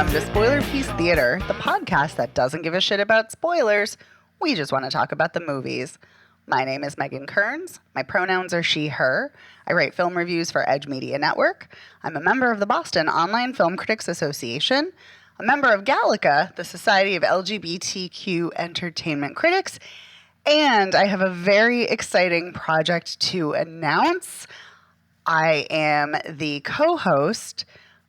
Welcome to Spoiler Piece Theater, the podcast that doesn't give a shit about spoilers. We just want to talk about the movies. My name is Megan Kearns. My pronouns are she, her. I write film reviews for Edge Media Network. I'm a member of the Boston Online Film Critics Association, a member of Gallica, the Society of LGBTQ Entertainment Critics, and I have a very exciting project to announce. I am the co-host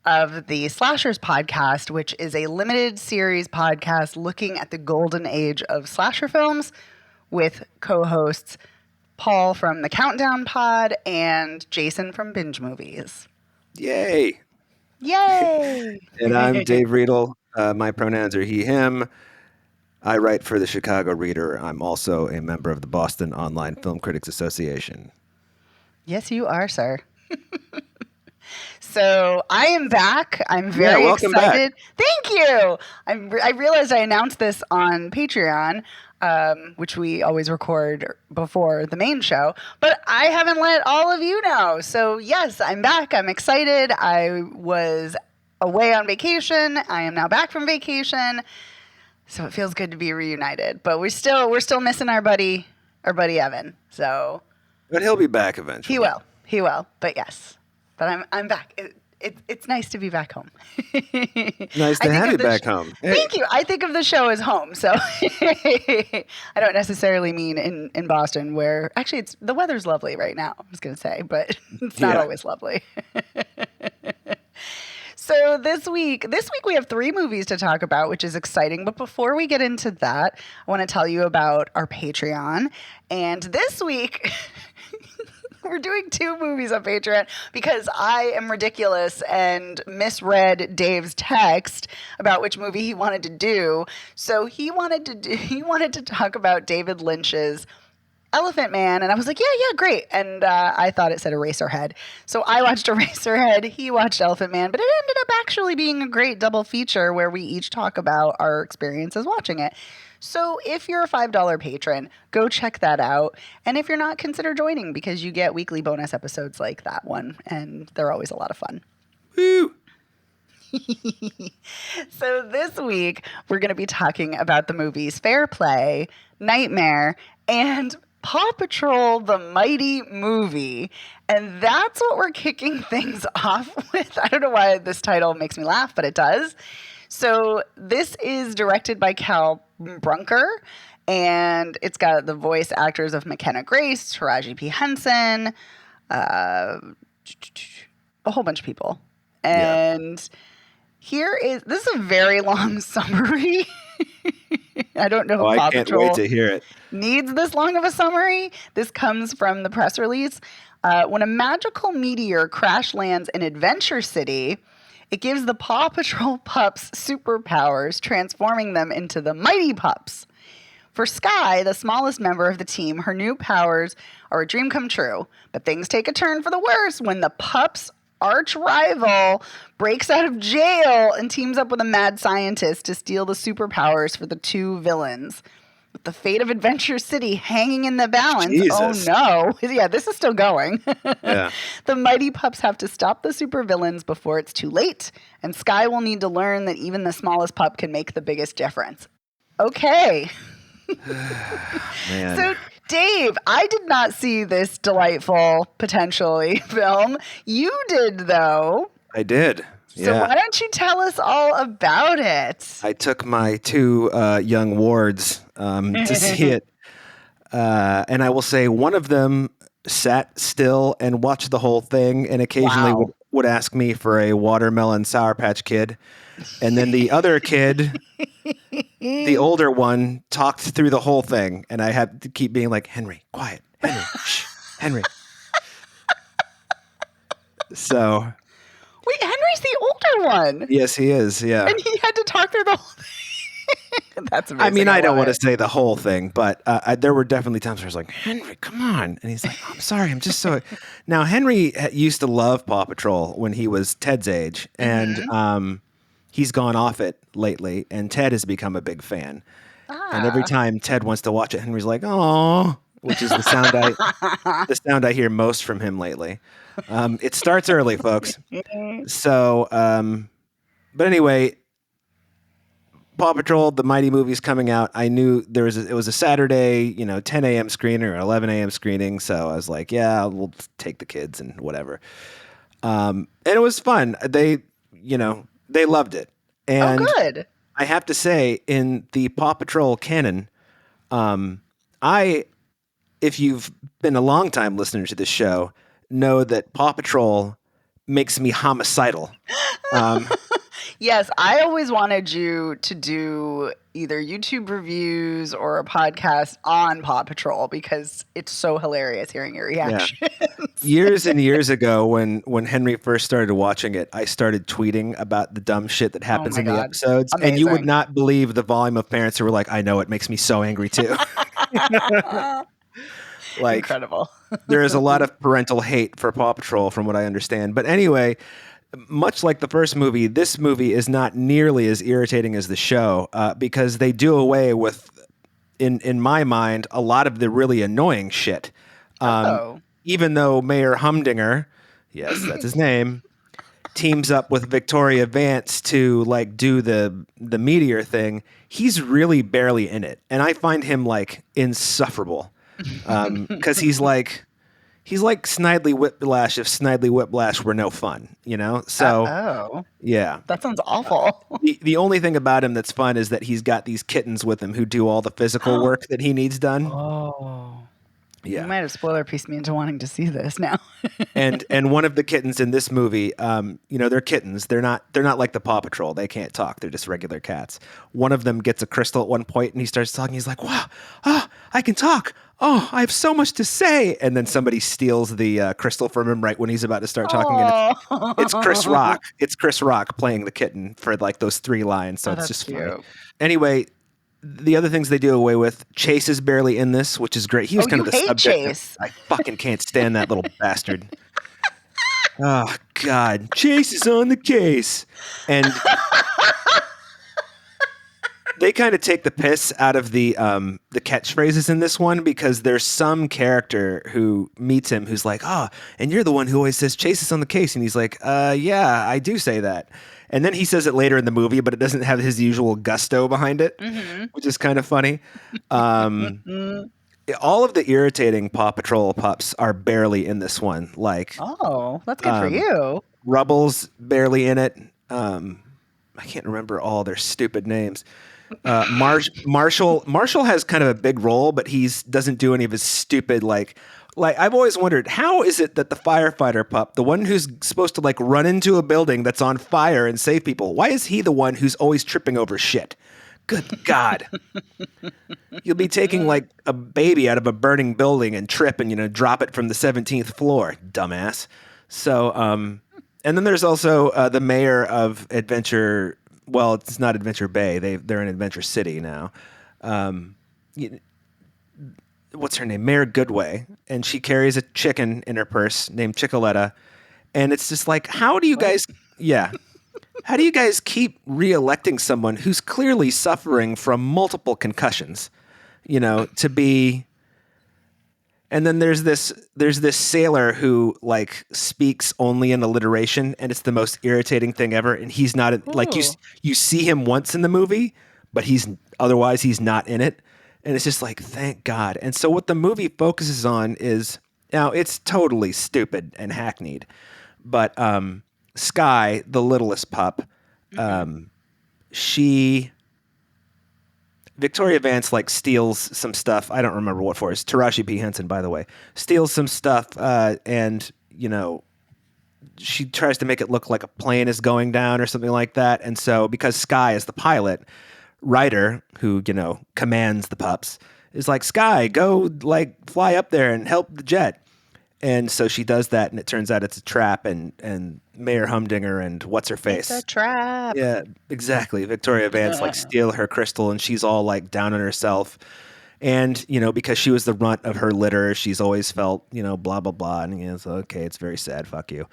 of the Slashers podcast, which is a limited series podcast looking at the golden age of slasher films with co-hosts Paul from the Countdown Pod and Jason from Binge Movies. Yay! Yay! And I'm Dave Riedel. My pronouns are he, him. I write for the Chicago Reader. I'm also a member of the Boston Online Film Critics Association. Yes, you are, sir. So I am back. I'm very excited. Back. Thank you. I realized I announced this on Patreon, which we always record before the main show, but I haven't let all of you know. So yes, I'm back. I'm excited. I was away on vacation. I am now back from vacation. So it feels good to be reunited. But we're still missing our buddy Evan. So But he'll be back eventually. He will. But yes. But I'm back. It's nice to be back home. Nice to have you back home. Hey. Thank you. I think of the show as home. So I don't necessarily mean in Boston, where actually the weather's lovely right now, I was going to say, but it's not always lovely. So this week we have 3 movies to talk about, which is exciting. But before we get into that, I want to tell you about our Patreon. And this week we're doing 2 movies on Patreon because I am ridiculous and misread Dave's text about which movie he wanted to do. So he wanted to talk about David Lynch's Elephant Man, and I was like, yeah, great. And I thought it said Eraserhead. So I watched Eraserhead, he watched Elephant Man, but it ended up actually being a great double feature where we each talk about our experiences watching it. So if you're a $5 patron, go check that out. And if you're not, consider joining because you get weekly bonus episodes like that one, and they're always a lot of fun. Woo! So this week, we're going to be talking about the movies Fair Play, Nightmare, and Paw Patrol, the Mighty Movie. And that's what we're kicking things off with. I don't know why this title makes me laugh, but it does. So this is directed by Cal Brunker, and it's got the voice actors of McKenna Grace, Taraji P. Henson, a whole bunch of people. And this is a very long summary. I don't know if Paw can't Patrol wait to hear it. Needs this long of a summary. This comes from the press release. When a magical meteor crash lands in Adventure City, it gives the Paw Patrol pups superpowers, transforming them into the Mighty Pups. For Skye, the smallest member of the team, her new powers are a dream come true. But things take a turn for the worse when the pups' arch rival breaks out of jail and teams up with a mad scientist to steal the superpowers for the 2 villains. With the fate of Adventure City hanging in the balance. Jesus. Oh no. Yeah, this is still going. Yeah. The Mighty Pups have to stop the supervillains before it's too late, and Skye will need to learn that even the smallest pup can make the biggest difference. Okay. Man. So, Dave, I did not see this delightful, potentially, film. You did, though. I did. So why don't you tell us all about it? I took my 2 young wards to see it. And I will say one of them sat still and watched the whole thing and occasionally would ask me for a watermelon Sour Patch Kid. And then the other kid, the older one, talked through the whole thing. And I had to keep being like, Henry, quiet. Henry, shh, Henry. So... Wait, Henry's the older one. Yes, he is, yeah. And he had to talk through the whole thing. That's amazing. I mean, I don't want to say the whole thing, but there were definitely times where I was like, Henry, come on. And he's like, I'm sorry, I'm just so... Now, Henry used to love Paw Patrol when he was Ted's age, and he's gone off it lately, and Ted has become a big fan. And every time Ted wants to watch it, Henry's like, oh, which is the sound I hear most from him lately. It starts early, folks. So, but anyway, Paw Patrol, the Mighty movie's coming out, I knew it was a Saturday, 10 a.m. screening or 11 a.m. screening. So I was like, yeah, we'll take the kids and whatever. And it was fun. They loved it. And good. I have to say, in the Paw Patrol canon, if you've been a long time listener to this show, know that Paw Patrol makes me homicidal. Yes, I always wanted you to do either YouTube reviews or a podcast on Paw Patrol because it's so hilarious hearing your reactions. Yeah. Years and years ago, when Henry first started watching it, I started tweeting about the dumb shit that happens in the episodes. Amazing. And you would not believe the volume of parents who were like, I know, it makes me so angry too. Like, incredible. There is a lot of parental hate for Paw Patrol from what I understand. But anyway, much like the first movie, this movie is not nearly as irritating as the show because they do away with, in my mind, a lot of the really annoying shit. Even though Mayor Humdinger, yes, that's his name, teams up with Victoria Vance to like do the meteor thing, he's really barely in it. And I find him like insufferable because he's like Snidely Whiplash if Snidely Whiplash were no fun, So, yeah. That sounds awful. The only thing about him that's fun is that he's got these kittens with him who do all the physical work that he needs done. Oh. Yeah. You might have spoiler pieced me into wanting to see this now. and one of the kittens in this movie, they're kittens. They're not like the Paw Patrol. They can't talk. They're just regular cats. One of them gets a crystal at one point and he starts talking. He's like, wow, I can talk. Oh, I have so much to say. And then somebody steals the crystal from him right when he's about to start talking. And it's Chris Rock. It's Chris Rock playing the kitten for like those 3 lines. So it's just funny. Anyway, the other things they do away with, Chase is barely in this, which is great. He was kind of the subject. Chase. I fucking can't stand that little bastard. Oh, God. Chase is on the case. And they kind of take the piss out of the catchphrases in this one because there's some character who meets him who's like, and you're the one who always says Chase is on the case. And he's like, yeah, I do say that. And then he says it later in the movie, but it doesn't have his usual gusto behind it, which is kind of funny. All of the irritating Paw Patrol pups are barely in this one. Like, that's good for you. Rubble's barely in it. I can't remember all their stupid names. Marshall has kind of a big role, but he doesn't do any of his stupid like I've always wondered, how is it that the firefighter pup, the one who's supposed to like run into a building that's on fire and save people, why is he the one who's always tripping over shit? Good God. You'll be taking like a baby out of a burning building and trip and, drop it from the 17th floor, dumbass. So, and then there's also the mayor of Adventure. Well, it's not Adventure Bay. They're in Adventure City now. What's her name? Mayor Goodway. And she carries a chicken in her purse named Chickaletta. And it's just like, how do you guys keep re-electing someone who's clearly suffering from multiple concussions, to be... And then there's this sailor who like speaks only in alliteration, and it's the most irritating thing ever. And he's not like you see him once in the movie, but he's not in it. And it's just like, thank God. And so what the movie focuses on is, now it's totally stupid and hackneyed, but Sky, the littlest pup, Victoria Vance like steals some stuff. I don't remember what for. It's Taraji P. Henson, by the way. Steals some stuff, and she tries to make it look like a plane is going down or something like that. And so, because Sky is the pilot, Ryder, who commands the pups, is like, Sky, go like fly up there and help the jet. And so she does that, and it turns out it's a trap, and Mayor Humdinger and what's-her-face. It's a trap. Yeah, exactly. Victoria Vance, steal her crystal, and she's all, down on herself. And, because she was the runt of her litter, she's always felt, blah, blah, blah. And it's okay, it's very sad. Fuck you.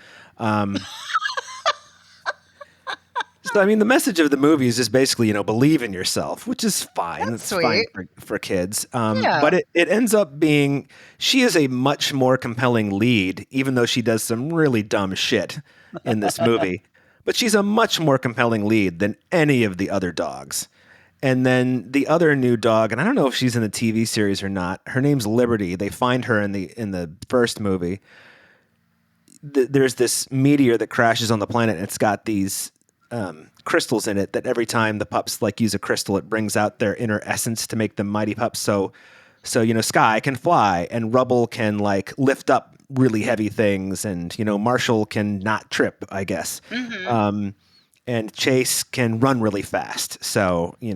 So, the message of the movie is just basically, believe in yourself, which is fine. That's sweet. Fine for kids. But it ends up being, she is a much more compelling lead, even though she does some really dumb shit in this movie. But she's a much more compelling lead than any of the other dogs. And then the other new dog, and I don't know if she's in the TV series or not. Her name's Liberty. They find her in the first movie. There's this meteor that crashes on the planet, and it's got these crystals in it that every time the pups like use a crystal, it brings out their inner essence to make them mighty pups. So Sky can fly, and Rubble can like lift up really heavy things, and Marshall can not trip, I guess. Mm-hmm. And Chase can run really fast. So I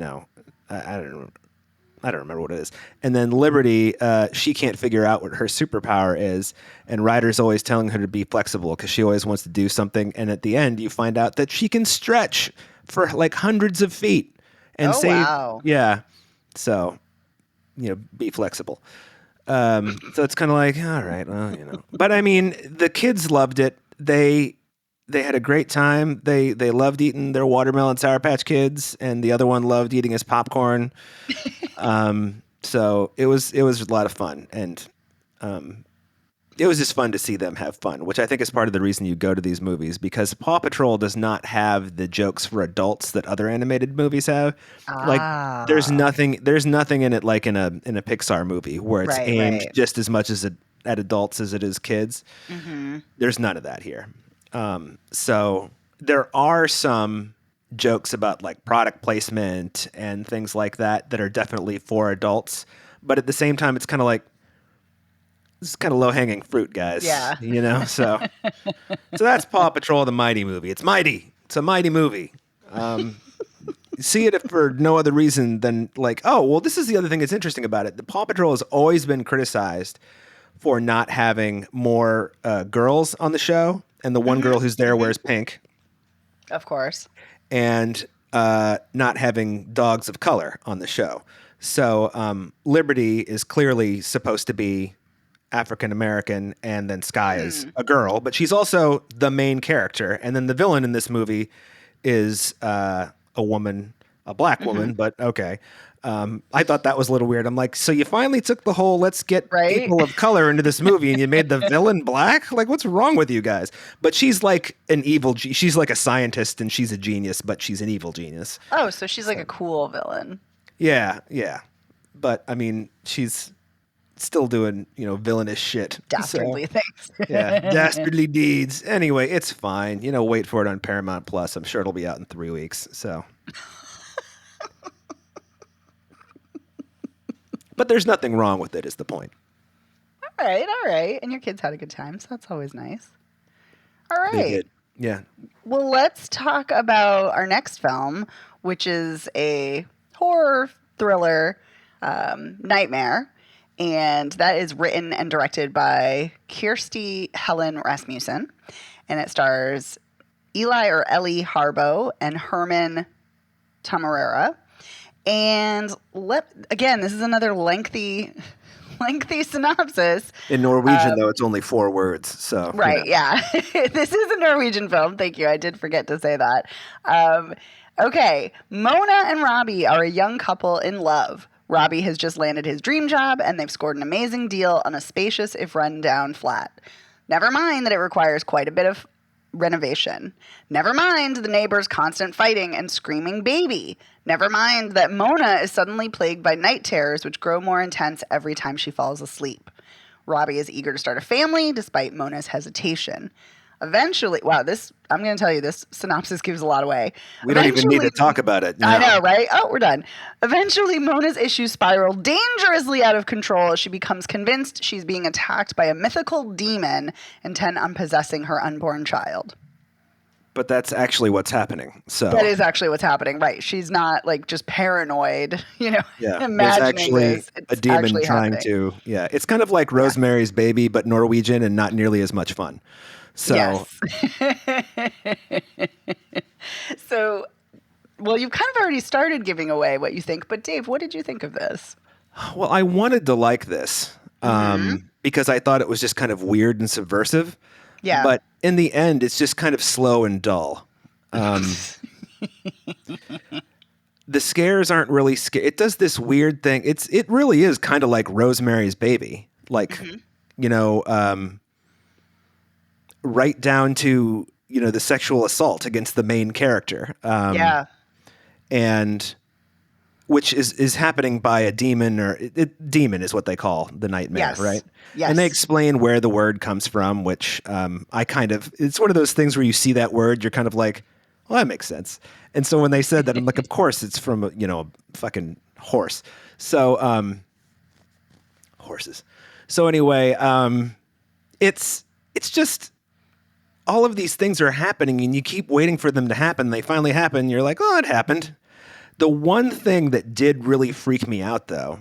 don't remember what it is. And then Liberty, she can't figure out what her superpower is. And Ryder's always telling her to be flexible because she always wants to do something. And at the end, you find out that she can stretch for like hundreds of feet and save. Wow. Yeah. So, be flexible. So it's kind of like, all right, well, But I mean, the kids loved it. They had a great time. They loved eating their watermelon Sour Patch Kids, and the other one loved eating his popcorn. So it was a lot of fun, and it was just fun to see them have fun, which I think is part of the reason you go to these movies, because Paw Patrol does not have the jokes for adults that other animated movies have. Like there's nothing in it like in a Pixar movie where it's aimed just as much at adults as it is kids. Mm-hmm. There's none of that here. So there are some jokes about like product placement and things like that are definitely for adults, but at the same time, it's kind of like, this is kind of low hanging fruit, guys. Yeah. So that's Paw Patrol, the Mighty movie. It's mighty. It's a mighty movie. See it for no other reason than like, oh, well, this is the other thing that's interesting about it. The Paw Patrol has always been criticized for not having more girls on the show. And the one girl who's there wears pink. Of course. And not having dogs of color on the show. So Liberty is clearly supposed to be African American, and then Sky is a girl, but she's also the main character. And then the villain in this movie is a woman, a black woman, but okay. I thought that was a little weird. I'm like, so you finally took the whole let's get people of color into this movie and you made the villain black? Like, what's wrong with you guys? But she's like she's like a scientist and she's a genius, but she's an evil genius. Oh, so she's like a cool villain. Yeah. But I mean, she's still doing, villainous shit. Dastardly things. Yeah, dastardly deeds. Anyway, it's fine. Wait for it on Paramount Plus. I'm sure it'll be out in 3 weeks, so... But there's nothing wrong with it, is the point. All right. And your kids had a good time, so that's always nice. All right. They did. Yeah. Well, let's talk about our next film, which is a horror thriller, Nightmare. And that is written and directed by Kirsty Helen Rasmussen. And it stars Eli Harbo and Herman Tamarera. And again, this is another lengthy synopsis. In Norwegian, though, it's only 4 words. So right, yeah. This is a Norwegian film. Thank you. I did forget to say that. Okay, Mona and Robbie are a young couple in love. Robbie has just landed his dream job, and they've scored an amazing deal on a spacious, if run-down flat. Never mind that it requires quite a bit of renovation. Never mind the neighbors' constant fighting and screaming baby. Never mind that Mona is suddenly plagued by night terrors which grow more intense every time she falls asleep. Robbie is eager to start a family despite Mona's hesitation. Eventually, I'm going to tell you, this synopsis gives a lot away. We don't even need to talk about it. No. I know, right? Oh, we're done. Eventually, Mona's issues spiral dangerously out of control as she becomes convinced she's being attacked by a mythical demon intent on possessing her unborn child. But that's actually what's happening. So that is actually what's happening, right? She's not like just paranoid, Yeah, imagining there's actually this. It's a demon actually trying happening. to. It's kind of like Rosemary's Baby, but Norwegian and not nearly as much fun. So, yes. So, well, you've kind of already started giving away what you think, but Dave, what did you think of this? Well, I wanted to like this because I thought it was just kind of weird and subversive. Yeah. But in the end, it's just kind of slow and dull. The scares aren't really scary. It does this weird thing. It really is kind of like Rosemary's Baby. Like, right down to, the sexual assault against the main character. And which is happening by a demon, or demon is what they call the nightmare, Yes. right? Yes. And they explain where the word comes from, which it's one of those things where you see that word, you're kind of like, well, that makes sense. And so when they said that, I'm like, of course it's from a fucking horse. So horses. So anyway, it's just all of these things are happening, and you keep waiting for them to happen. They finally happen. You're like, oh, it happened. The one thing that did really freak me out, though,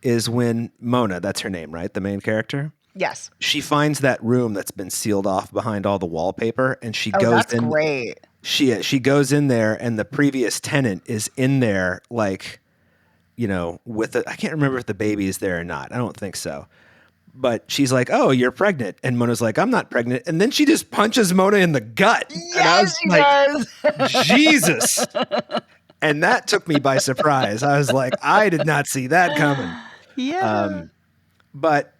is when Mona, that's her name, right? The main character? Yes. She finds that room that's been sealed off behind all the wallpaper, and she goes that's in. Great. She goes in there, and the previous tenant is in there, like, I can't remember if the baby is there or not. I don't think so. But she's like, "Oh, you're pregnant," and Mona's like, "I'm not pregnant," and then she just punches Mona in the gut. Yes, and I was she like, does. Jesus. And that took me by surprise. I was like, I did not see that coming. Yeah. But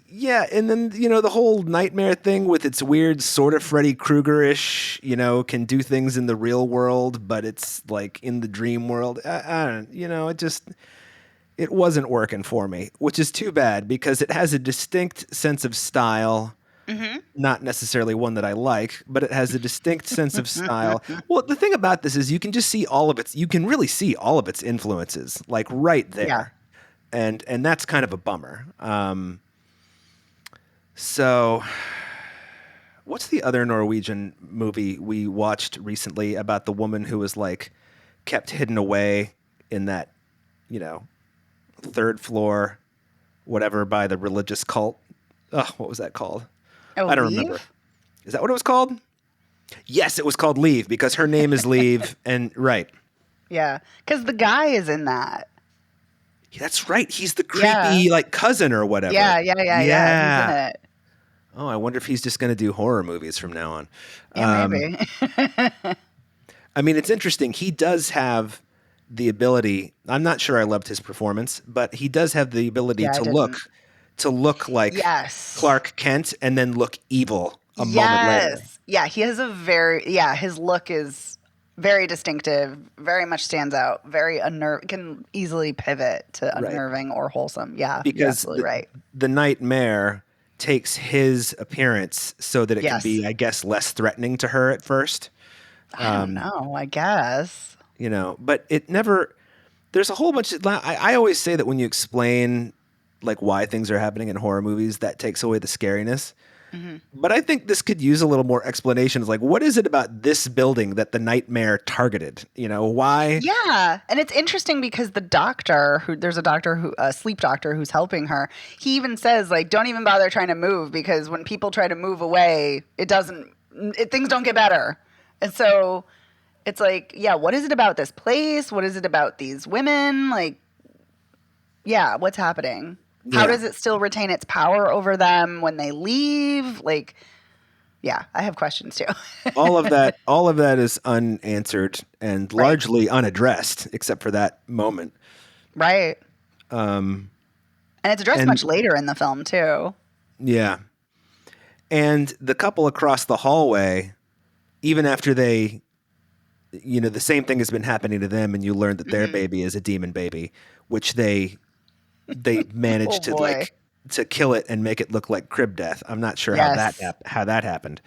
yeah, and then the whole nightmare thing with its weird sort of Freddy Krueger-ish, can do things in the real world, but it's like in the dream world. I don't, it wasn't working for me, which is too bad because it has a distinct sense of style. Mm-hmm. Not necessarily one that I like, but it has a distinct sense of style. Well, the thing about this is you can just see you can really see all of its influences, like right there. Yeah. And that's kind of a bummer. So what's the other Norwegian movie we watched recently about the woman who was like kept hidden away in that, third floor, whatever, by the religious cult? Oh, what was that called? Oh, I don't remember. Is that what it was called? Yes, it was called Leave because her name is Leave. And right. Yeah. Because the guy is in that. That's right. He's the creepy like cousin or whatever. Yeah. He's in it. Oh, I wonder if he's just going to do horror movies from now on. Yeah, maybe. I mean, it's interesting. He does have the ability. I'm not sure I loved his performance, but he does have the ability to look like Clark Kent and then look evil a moment later. Yeah, he has his look is very distinctive, very much stands out, very can easily pivot to unnerving or wholesome. Yeah, because you're absolutely right. The nightmare takes his appearance so that it can be, I guess, less threatening to her at first. I don't know, I guess. But it never, there's a whole bunch of, I always say that when you explain like why things are happening in horror movies, that takes away the scariness. Mm-hmm. But I think this could use a little more explanation. Like, what is it about this building that the nightmare targeted? Why? Yeah. And it's interesting because there's a sleep doctor who's helping her. He even says, like, don't even bother trying to move because when people try to move away, things don't get better. And so it's like, yeah, what is it about this place? What is it about these women? Like, yeah, what's happening? How does it still retain its power over them when they leave? Like, yeah, I have questions too. all of that is unanswered and largely unaddressed, except for that moment. Right. And it's addressed much later in the film too. Yeah. And the couple across the hallway, even after they, the same thing has been happening to them, and you learn that their baby is a demon baby, which they managed to kill it and make it look like crib death. I'm not sure how that happened,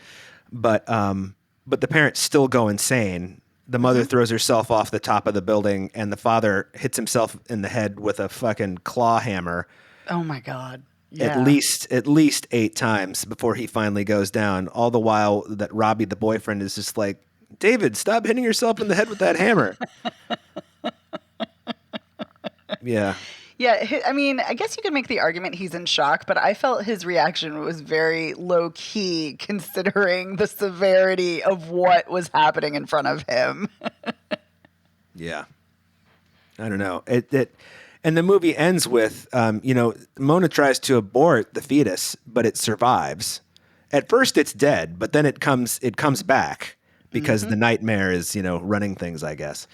but the parents still go insane. The mother throws herself off the top of the building, and the father hits himself in the head with a fucking claw hammer. Oh my God! Yeah. At least 8 times before he finally goes down. All the while that Robbie, the boyfriend, is just like, David, stop hitting yourself in the head with that hammer. Yeah. Yeah, I mean, I guess you could make the argument he's in shock, but I felt his reaction was very low-key considering the severity of what was happening in front of him. Yeah. I don't know. And the movie ends with, Mona tries to abort the fetus, but it survives. At first it's dead, but then it comes back because the nightmare is, running things, I guess.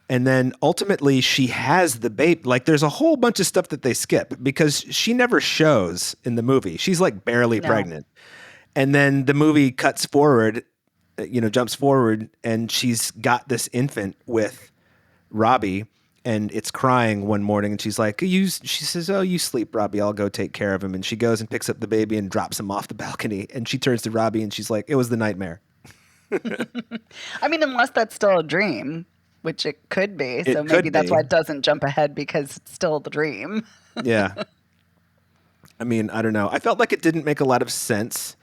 And then ultimately she has the baby. Like there's a whole bunch of stuff that they skip because she never shows in the movie. She's like barely pregnant. And then the movie cuts forward, jumps forward, and she's got this infant with Robbie. and it's crying one morning, and she's like, she says, "Oh, you sleep, Robbie. I'll go take care of him." And she goes and picks up the baby and drops him off the balcony. And she turns to Robbie and she's like, "It was the nightmare." I mean, unless that's still a dream, which it could be. So maybe that's why it doesn't jump ahead, because it's still the dream. Yeah. I mean, I don't know. I felt like it didn't make a lot of sense.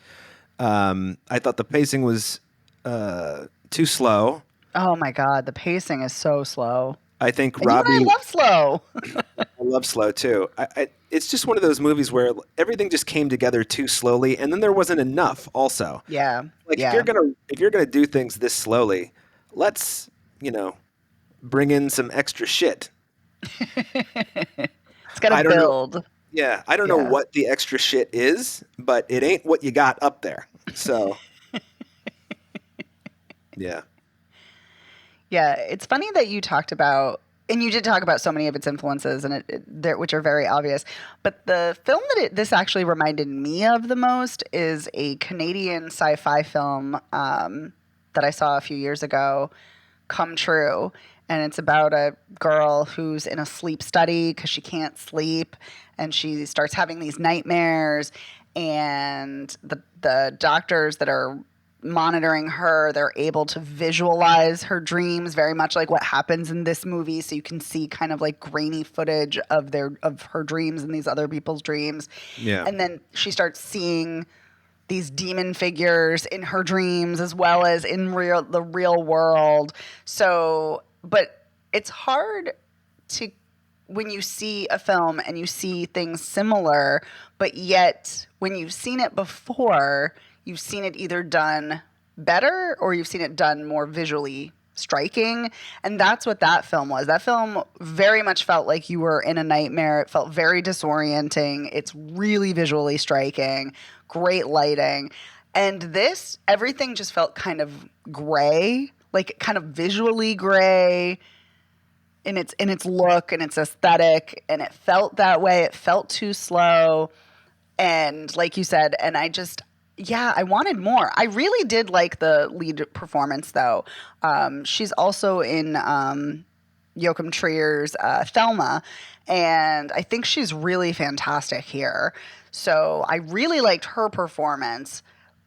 I thought the pacing was too slow. Oh my God, the pacing is so slow. I think and Robbie. I love slow. I love slow too. It's just one of those movies where everything just came together too slowly, and then there wasn't enough. Also, yeah. Like if you're gonna do things this slowly, let's bring in some extra shit. It's got to build. Yeah, I don't know what the extra shit is, but it ain't what you got up there. So, yeah. Yeah, it's funny that you talked about, and you did talk about so many of its influences, and which are very obvious. But the film that this actually reminded me of the most is a Canadian sci-fi film that I saw a few years ago, Come True. And it's about a girl who's in a sleep study because she can't sleep, and she starts having these nightmares. And the doctors that are monitoring her, they're able to visualize her dreams very much like what happens in this movie. So you can see kind of like grainy footage of her dreams and these other people's dreams. Yeah. And then she starts seeing these demon figures in her dreams as well as in the real world. So, but it's hard to, when you see a film and you see things similar, but yet when you've seen it before, you've seen it either done better or you've seen it done more visually striking. And that's what that film was. That film very much felt like you were in a nightmare. It felt very disorienting. It's really visually striking, great lighting. And this, everything just felt kind of gray, like kind of visually gray in its look and its aesthetic. And it felt that way. It felt too slow. And like you said, and I wanted more. I really did like the lead performance, though. She's also in Joachim Trier's Thelma, and I think she's really fantastic here. So I really liked her performance,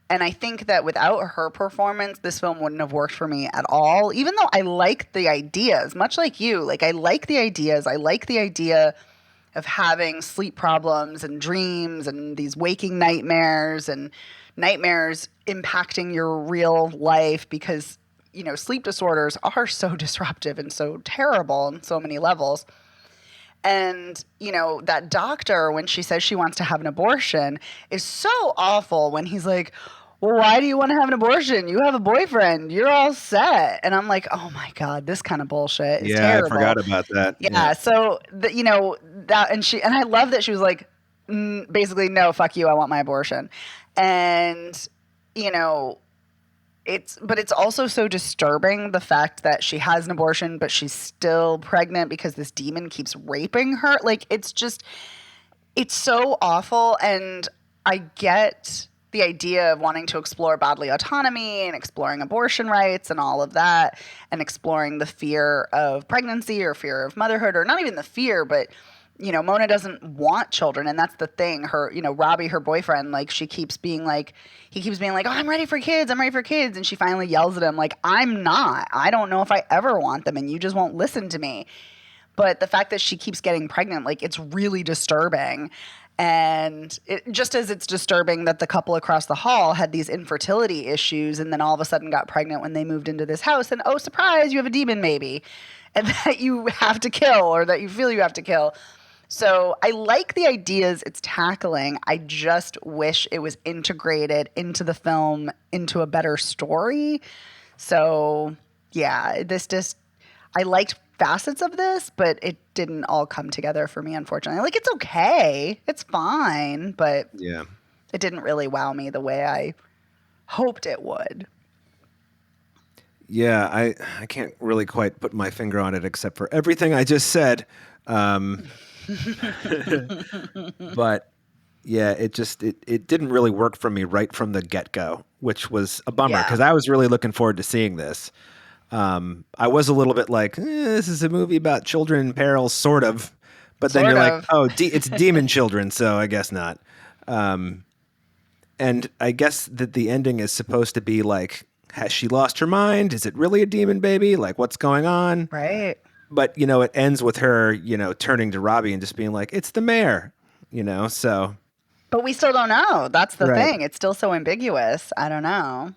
and I think that without her performance, this film wouldn't have worked for me at all, even though I like the ideas, much like you. Like, I like the ideas. I like the idea of having sleep problems and dreams and these waking nightmares and nightmares impacting your real life, because, sleep disorders are so disruptive and so terrible on so many levels. And, that doctor, when she says she wants to have an abortion, is so awful when he's like, well, why do you want to have an abortion? You have a boyfriend. You're all set. And I'm like, oh my God, this kind of bullshit is terrible. I forgot about that. Yeah. So, that, and I love that she was like, basically, no, fuck you. I want my abortion. And, it's also so disturbing, the fact that she has an abortion, but she's still pregnant because this demon keeps raping her. Like, it's so awful. And I get the idea of wanting to explore bodily autonomy and exploring abortion rights and all of that, and exploring the fear of pregnancy or fear of motherhood, or not even the fear, but Mona doesn't want children, and that's the thing. Her, Robbie, her boyfriend, like, he keeps being like, oh, I'm ready for kids, and she finally yells at him like, I'm not. I don't know if I ever want them, and you just won't listen to me. But the fact that she keeps getting pregnant, like, it's really disturbing. And just as it's disturbing that the couple across the hall had these infertility issues and then all of a sudden got pregnant when they moved into this house, and oh, surprise, you have a demon maybe, and that you have to kill, or that you feel you have to kill. So I like the ideas it's tackling. I just wish it was integrated into the film, into a better story. So yeah, I liked facets of this, but it didn't all come together for me, unfortunately. Like, it's okay, it's fine, but yeah, it didn't really wow me the way I hoped it would. Yeah, I can't really quite put my finger on it except for everything I just said. But yeah, it didn't really work for me right from the get-go, which was a bummer, because I was really looking forward to seeing this. I was a little bit like, this is a movie about children in peril, sort of. But then Sort you're like, of. oh, it's demon children, so I guess not. And I guess that the ending is supposed to be like, has she lost her mind? Is it really a demon baby? Like, what's going on? Right. But, it ends with her, turning to Robbie and just being like, it's the mayor, so. But we still don't know. That's the Right. thing. It's still so ambiguous. I don't know.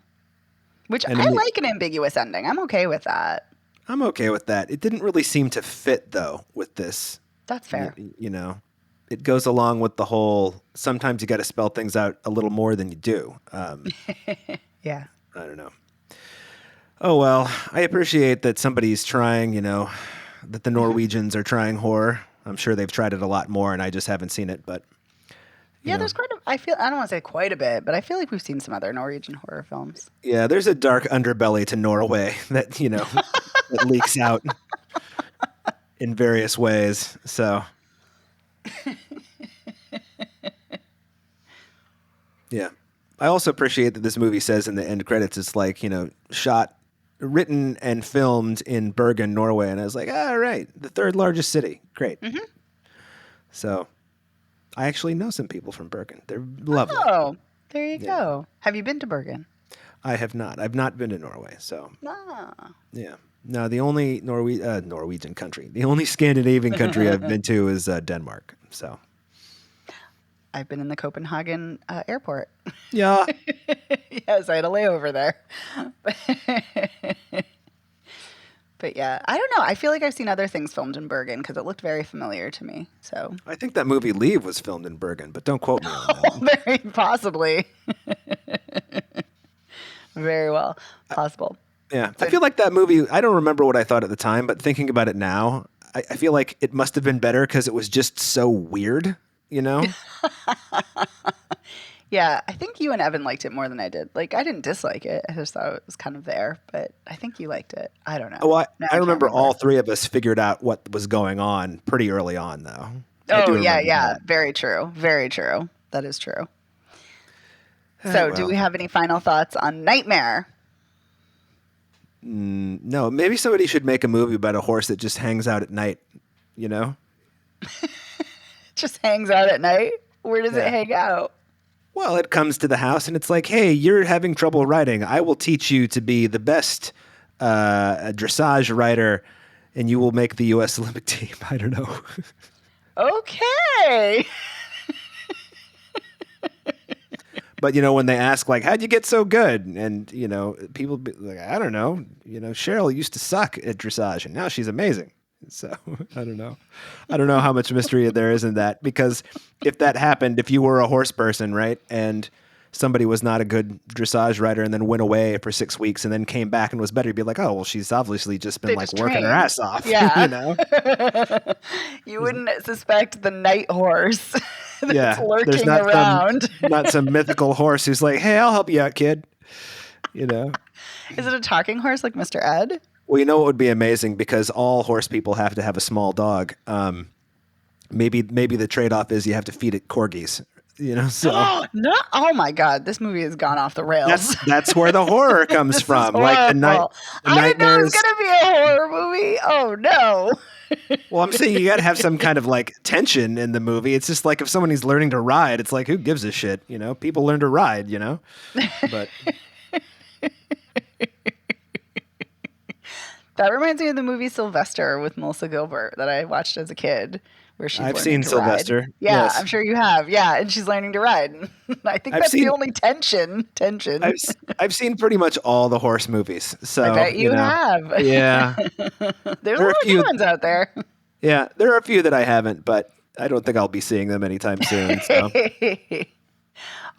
Which And I like an ambiguous ending. I'm okay with that. I'm okay with that. It didn't really seem to fit, though, with this. That's fair. It goes along with the whole, sometimes you got to spell things out a little more than you do. Yeah. I don't know. Oh, well, I appreciate that somebody's trying, that the Norwegians are trying horror. I'm sure they've tried it a lot more and I just haven't seen it, but. Yeah, there's I don't want to say quite a bit, but I feel like we've seen some other Norwegian horror films. Yeah, there's a dark underbelly to Norway that, that leaks out in various ways. So. Yeah. I also appreciate that this movie says in the end credits, it's like, written and filmed in Bergen, Norway. And I was like, all right, the third largest city. Great. Mm-hmm. So I actually know some people from Bergen. They're lovely. Oh, there you go. Have you been to Bergen? I have not. I've not been to Norway. So, Ah. yeah. No, the only Norwegian country, the only Scandinavian country I've been to is Denmark. So. I've been in the Copenhagen airport. Yeah. Yes, I had a layover there. But yeah, I don't know. I feel like I've seen other things filmed in Bergen because it looked very familiar to me. So I think that movie Leave was filmed in Bergen, but don't quote me on that. very possibly. Very well possible. Yeah. I feel like that movie, I don't remember what I thought at the time, but thinking about it now, I feel like it must have been better because it was just so weird, Yeah, I think you and Evan liked it more than I did. Like, I didn't dislike it. I just thought it was kind of there, but I think you liked it. I don't know. Oh, I Now remember all three of us figured out what was going on pretty early on, though. Oh, yeah. That. Very true. Very true. That is true. So, do we have any final thoughts on Nightmare? No, maybe somebody should make a movie about a horse that just hangs out at night, Just hangs out at night? Where does it hang out? Well, it comes to the house and it's like, hey, you're having trouble riding. I will teach you to be the best dressage rider and you will make the U.S. Olympic team. I don't know. Okay. But, when they ask, like, how'd you get so good? And, people be like, I don't know. Cheryl used to suck at dressage and now she's amazing. So I don't know. I don't know how much mystery there is in that, because if that happened, if you were a horse person, right, and somebody was not a good dressage rider and then went away for 6 weeks and then came back and was better, you'd be like, oh, well, she's obviously just been working her ass off. Yeah. You wouldn't suspect the night horse that's lurking around. Not some mythical horse who's like, hey, I'll help you out, kid. Is it a talking horse like Mr. Ed? Well, what would be amazing, because all horse people have to have a small dog. Maybe the trade-off is you have to feed it corgis. So no! Oh my God, this movie has gone off the rails. That's where the horror comes from. Like the I didn't know it was gonna be a horror movie. Oh no! Well, I'm saying you got to have some kind of tension in the movie. It's just like if someone is learning to ride, it's like, who gives a shit? People learn to ride. But. That reminds me of the movie Sylvester with Melissa Gilbert that I watched as a kid, where she's I've seen Sylvester. Ride. Yeah, yes. I'm sure you have. Yeah, and she's learning to ride. I think that's the only tension. I've seen pretty much all the horse movies. So I bet you have. Yeah. There's a lot of good ones out there. Yeah, there are a few that I haven't, but I don't think I'll be seeing them anytime soon. So.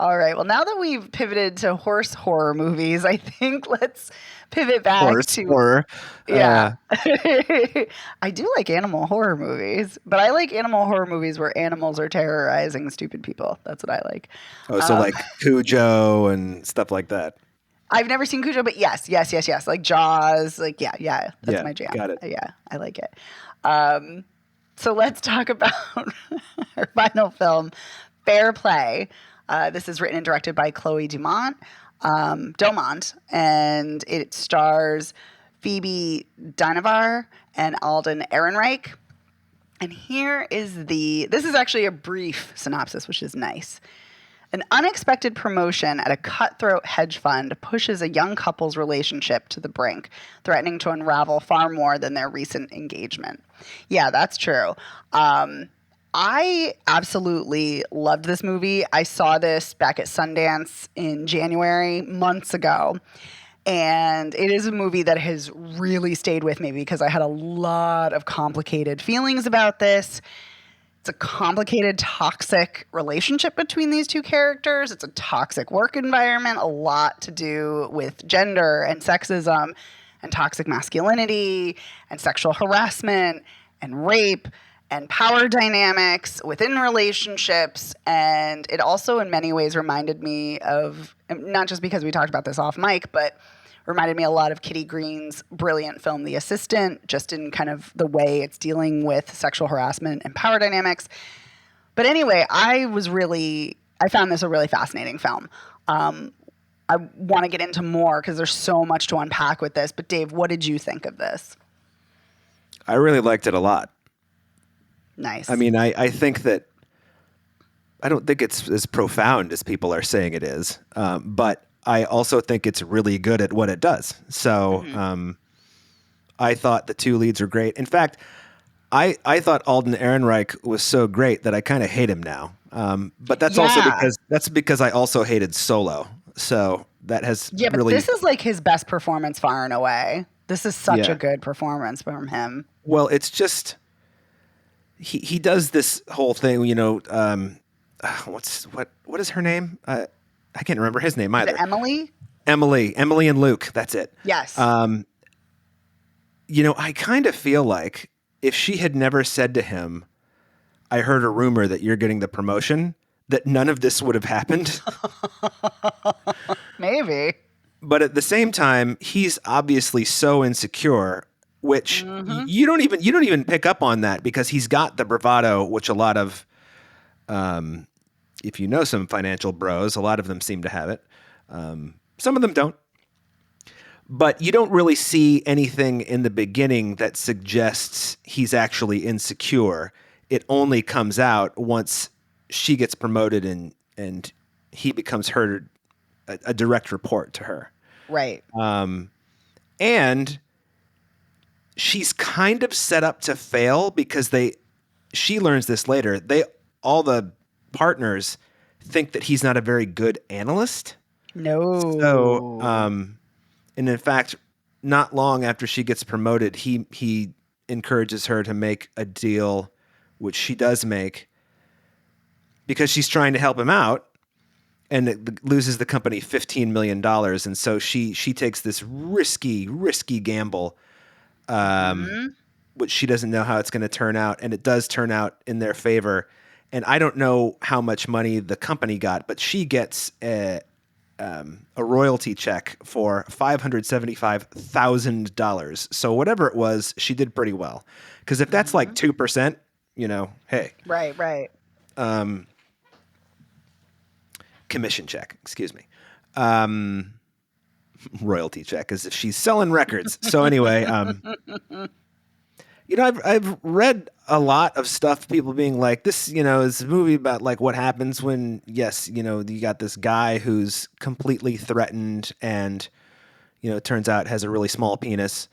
All right. Well, now that we've pivoted to horse horror movies, I think let's pivot back to horror. Yeah. I do like animal horror movies, but I like animal horror movies where animals are terrorizing stupid people. That's what I like. Oh, so like Cujo and stuff like that. I've never seen Cujo, but yes. Like Jaws. Like, yeah. That's my jam. Got it. Yeah, I like it. So let's talk about our final film, Fair Play. This is written and directed by Chloe Domont, and it stars Phoebe Dynevor and Alden Ehrenreich. And this is actually a brief synopsis, which is nice. An unexpected promotion at a cutthroat hedge fund pushes a young couple's relationship to the brink, threatening to unravel far more than their recent engagement. Yeah, that's true. I absolutely loved this movie. I saw this back at Sundance in January, months ago. And it is a movie that has really stayed with me because I had a lot of complicated feelings about this. It's a complicated, toxic relationship between these two characters. It's a toxic work environment, a lot to do with gender and sexism and toxic masculinity and sexual harassment and rape and power dynamics within relationships. And it also in many ways reminded me of, not just because we talked about this off mic, but reminded me a lot of Kitty Green's brilliant film, The Assistant, just in kind of the way it's dealing with sexual harassment and power dynamics. But anyway, I found this a really fascinating film. I want to get into more because there's so much to unpack with this. But Dave, what did you think of this? I really liked it a lot. Nice. I mean, I think that I don't think it's as profound as people are saying it is, but I also think it's really good at what it does. So I thought the two leads were great. In fact, I thought Alden Ehrenreich was so great that I kind of hate him now. But that's also because I also hated Solo. So that has but really... this is like his best performance far and away. This is such a good performance from him. Well, it's just... He does this whole thing, you know, what is her name? I can't remember his name either. Is it Emily? Emily and Luke. That's it. Yes. You know, I kind of feel like if she had never said to him, I heard a rumor that you're getting the promotion, that none of this would have happened. Maybe. But at the same time, he's obviously so insecure, which you don't even pick up on that because he's got the bravado, which a lot of, if you know some financial bros, a lot of them seem to have it. Some of them don't. But you don't really see anything in the beginning that suggests he's actually insecure. It only comes out once she gets promoted and he becomes a direct report to her. Right. And she's kind of set up to fail because she learns this later. All the partners think that he's not a very good analyst. No. So, and in fact, not long after she gets promoted, he encourages her to make a deal, which she does make because she's trying to help him out, and it loses the company $15 million. And so she takes this risky gamble, which she doesn't know how it's going to turn out. And it does turn out in their favor. And I don't know how much money the company got, but she gets a royalty check for $575,000. So whatever it was, she did pretty well. Because if that's like 2%, you know, hey. Right. Commission check, excuse me. Royalty check, as if she's selling records. So anyway, you know, I've read a lot of stuff, people being like, this, you know, is a movie about like what happens when, yes, you know, you got this guy who's completely threatened and, you know, it turns out has a really small penis.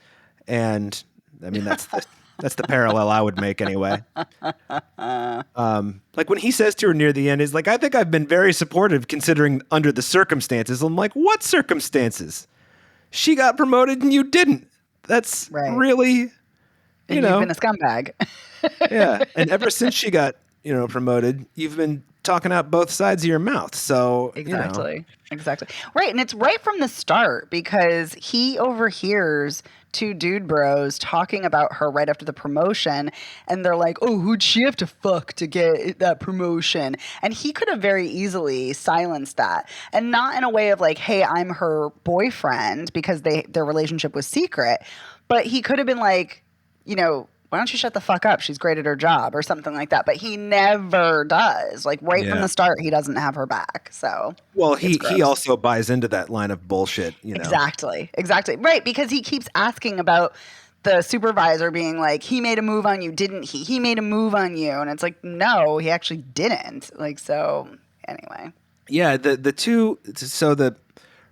And I mean, that's the parallel I would make anyway. Like when he says to her near the end, he's like, I think I've been very supportive considering under the circumstances. I'm like, what circumstances? She got promoted and you didn't. That's really... You've been a scumbag. Yeah. And ever since she got, you know, promoted, you've been talking out both sides of your mouth. So Exactly. Right. And it's right from the start because he overhears two dude bros talking about her right after the promotion. And they're like, oh, who'd she have to fuck to get that promotion? And he could have very easily silenced that. And not in a way of like, hey, I'm her boyfriend, because their relationship was secret. But he could have been like, you know, why don't you shut the fuck up? She's great at her job or something like that. But he never does. Like right from the start, he doesn't have her back. So well, he also buys into that line of bullshit, you know. Exactly. Right. Because he keeps asking about the supervisor being like, he made a move on you, didn't he? He made a move on you. And it's like, no, he actually didn't. Like, so anyway. Yeah,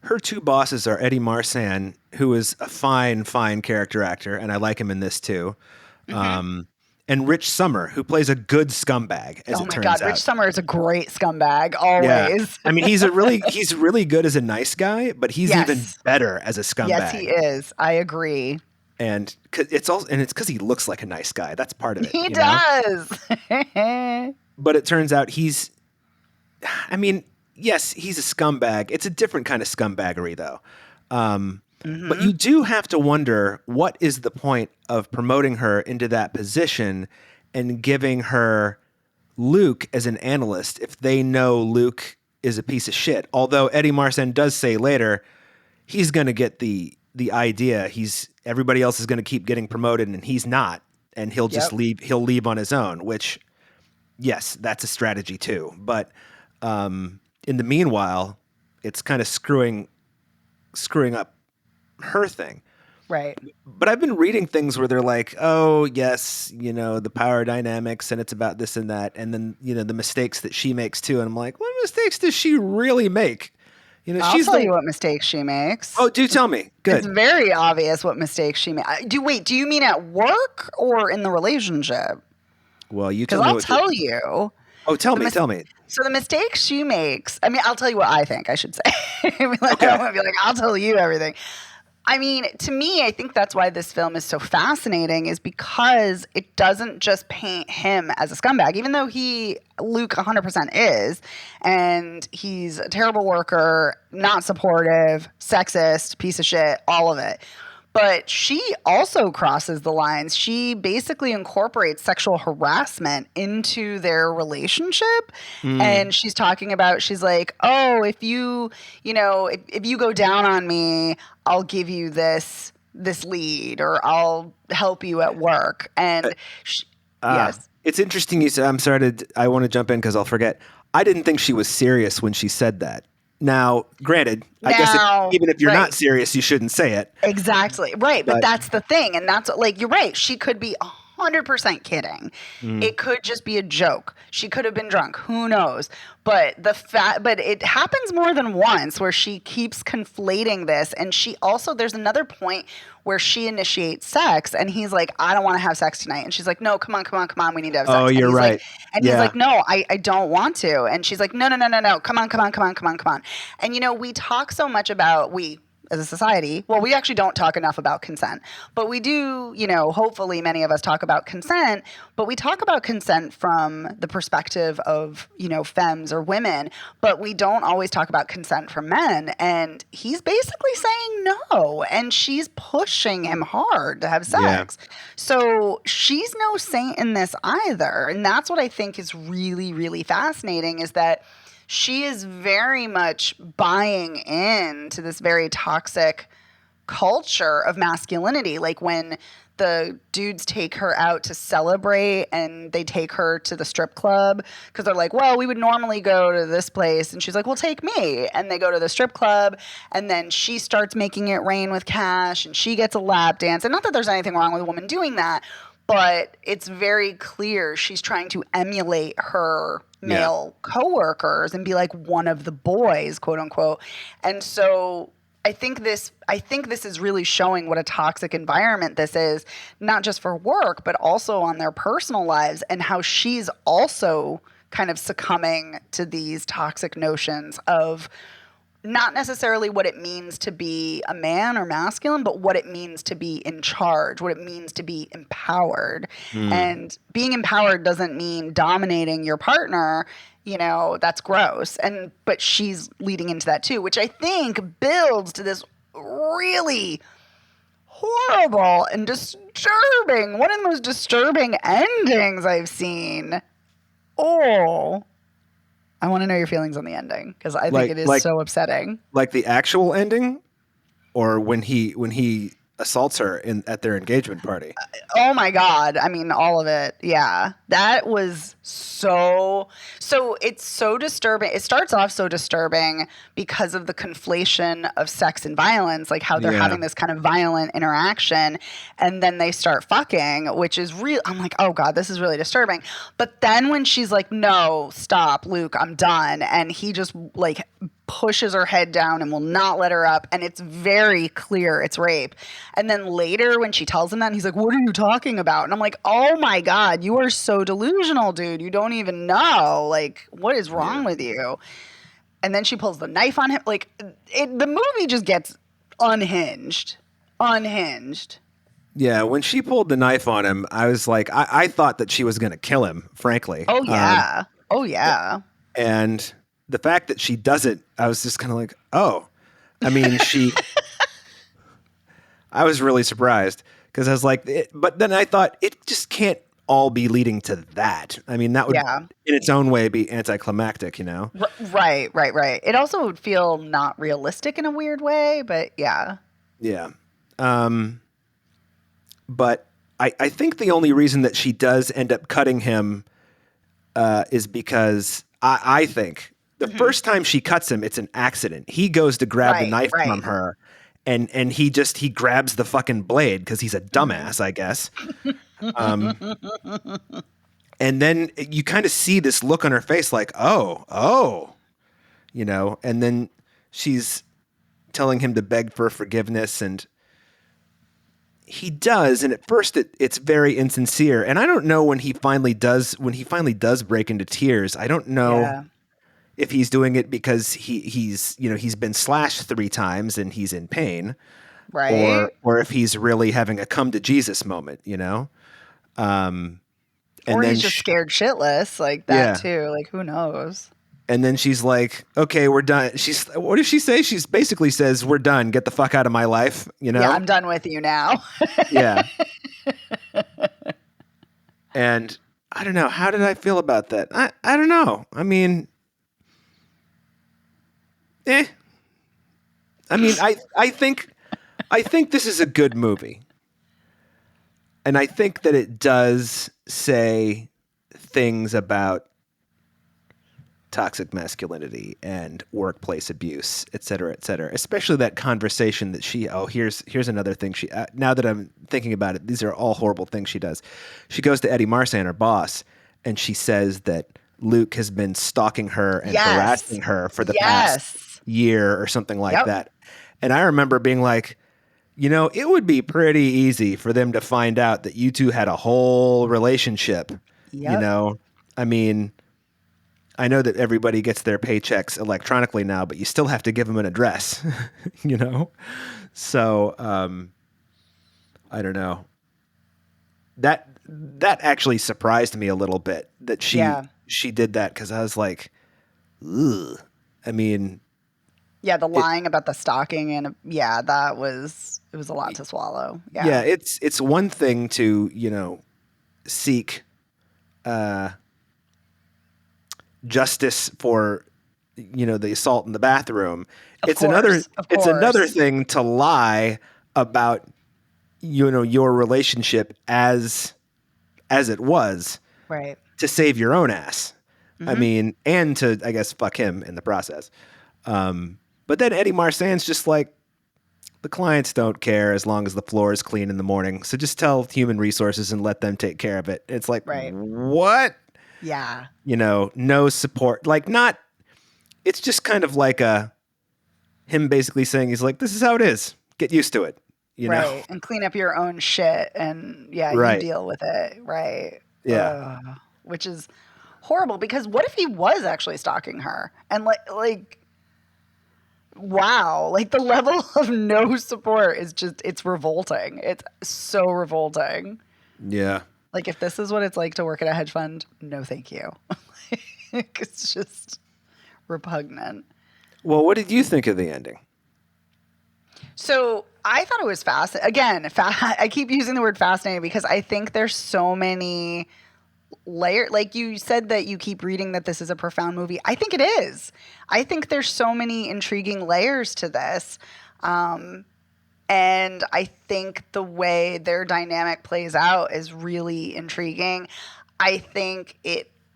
her two bosses are Eddie Marsan, who is a fine character actor, and I like him in this too. Mm-hmm. And Rich Sommer, who plays a good scumbag, as it turns out. Rich Sommer is a great scumbag, always. Yeah. I mean, he's really good as a nice guy, but he's even better as a scumbag. Yes, he is. I agree. And it's because he looks like a nice guy. That's part of it. He does. But it turns out yes, he's a scumbag. It's a different kind of scumbaggery, though. But you do have to wonder, what is the point of promoting her into that position and giving her Luke as an analyst if they know Luke is a piece of shit? Although Eddie Marsan does say later he's going to get the idea. Everybody else is going to keep getting promoted and he's not, and he'll just leave. He'll leave on his own, which, yes, that's a strategy too. But in the meanwhile, it's kind of screwing up her thing. Right. But I've been reading things where they're like, oh, yes, you know, the power dynamics and it's about this and that. And then, you know, the mistakes that she makes too. And I'm like, what mistakes does she really make? You know, I'll tell you what mistakes she makes. Oh, do tell me. Good. It's very obvious what mistakes she makes. Do you mean at work or in the relationship? Well, you tell me. Because I'll tell you. Oh, tell me. So the mistakes she makes, I mean, I'll tell you what I think, I should say. Okay. I don't want to be like, I'll tell you everything. I mean, to me, I think that's why this film is so fascinating, is because it doesn't just paint him as a scumbag, even though Luke 100% is, and he's a terrible worker, not supportive, sexist, piece of shit, all of it. But she also crosses the lines. She basically incorporates sexual harassment into their relationship. And she's talking about, she's like, oh, if you go down on me, I'll give you this lead, or I'll help you at work. And yes. It's interesting you said, I want to jump in because I'll forget. I didn't think she was serious when she said that. Now, granted, I guess even if you're not serious, you shouldn't say it. Exactly. Right. But that's the thing. And that's like, you're right. She could be 100% kidding. It could just be a joke. She could have been drunk. Who knows? But but it happens more than once where she keeps conflating this. And there's another point where she initiates sex and he's like, I don't want to have sex tonight. And she's like, no, come on. We need to have sex. Oh, you're right. He's like, no, I don't want to. And she's like, no. Come on. And, you know, we talk so much about, as a society, well, we actually don't talk enough about consent, but we do, you know, hopefully many of us talk about consent, but we talk about consent from the perspective of, you know, femmes or women, but we don't always talk about consent from men. And he's basically saying no, and she's pushing him hard to have sex. Yeah. So she's no saint in this either. And that's what I think is really, really fascinating, is that she is very much buying into this very toxic culture of masculinity. Like when the dudes take her out to celebrate and they take her to the strip club because they're like, well, we would normally go to this place. And she's like, well, take me. And they go to the strip club and then she starts making it rain with cash and she gets a lap dance. And not that there's anything wrong with a woman doing that, but it's very clear she's trying to emulate her male coworkers and be like one of the boys, quote unquote. And so I think this is really showing what a toxic environment this is, not just for work, but also on their personal lives, and how she's also kind of succumbing to these toxic notions of not necessarily what it means to be a man or masculine, but what it means to be in charge, what it means to be empowered. And being empowered doesn't mean dominating your partner. You know, that's gross. But she's leading into that too, which I think builds to this really horrible and disturbing, one of the most disturbing endings I've seen. Oh, I want to know your feelings on the ending, because I think it is so upsetting. Like the actual ending, or when he assaults her at their engagement party. Oh my God. I mean, all of it. Yeah. That was so it's so disturbing. It starts off so disturbing because of the conflation of sex and violence, like how they're Yeah. having this kind of violent interaction, and then they start fucking, which is real. I'm like, oh God, this is really disturbing. But then when she's like, no, stop, Luke, I'm done. And he just like pushes her head down and will not let her up, and it's very clear it's rape. And then later when she tells him that, he's like, what are you talking about? And I'm like, oh my God, you are so delusional, dude. You don't even know. Like, what is wrong with you? And then she pulls the knife on him. Like, the movie just gets unhinged. Yeah, when she pulled the knife on him, I was like, I thought that she was going to kill him, frankly. Oh yeah. And the fact that she doesn't, I was just kind of like, oh. I mean, I was really surprised because I was like, but then I thought it just can't all be leading to that. I mean, that would in its own way be anticlimactic, you know? Right. It also would feel not realistic in a weird way, but yeah. Yeah. But I think the only reason that she does end up cutting him is because I think the first time she cuts him, it's an accident. He goes to grab the knife from her, and he grabs the fucking blade because he's a dumbass, I guess. And then you kind of see this look on her face like, oh, you know, and then she's telling him to beg for forgiveness, and he does, and at first it's very insincere. And I don't know when he finally does break into tears. I don't know if he's doing it because he's been slashed 3 times and he's in pain, right? Or if he's really having a come to Jesus moment, you know. And or then he's just scared shitless, like that too. Like, who knows? And then she's like, okay, we're done. What does she say? She's basically says, we're done. Get the fuck out of my life. You know? Yeah, I'm done with you now. Yeah. And I don't know. How did I feel about that? I don't know. I mean, I mean, I think this is a good movie. And I think that it does say things about toxic masculinity and workplace abuse, et cetera, especially that conversation that here's another thing now that I'm thinking about it, these are all horrible things she does. She goes to Eddie Marsan, her boss, and she says that Luke has been stalking her and harassing her for the past year or something like that. And I remember being like, you know, it would be pretty easy for them to find out that you two had a whole relationship. You know, I mean, I know that everybody gets their paychecks electronically now, but you still have to give them an address, you know? So, I don't know. That actually surprised me a little bit that she did that, because I was like, ugh. I mean... Yeah, the lying about the stalking, and it was a lot to swallow. Yeah. Yeah, it's one thing to, you know, seek... justice for, you know, the assault in the bathroom. It's another thing to lie about, you know, your relationship as it was, right, to save your own ass. I mean, and to, I guess, fuck him in the process. But then Eddie Marsan's just like, the clients don't care as long as the floor is clean in the morning. So just tell human resources and let them take care of it. It's like, what? Yeah. You know, no support. Like, it's just kind of like him basically saying, he's like, this is how it is. Get used to it. You know? And clean up your own shit, and you deal with it. Right. Yeah. Which is horrible, because what if he was actually stalking her? And like, wow, like the level of no support is it's revolting. It's so revolting. Yeah. Like, if this is what it's like to work at a hedge fund, no thank you. It's just repugnant. Well, what did you think of the ending? So I thought it was fascinating. Again, I keep using the word fascinating because I think there's so many layers. Like you said that you keep reading that this is a profound movie. I think it is. I think there's so many intriguing layers to this. And I think the way their dynamic plays out is really intriguing. I think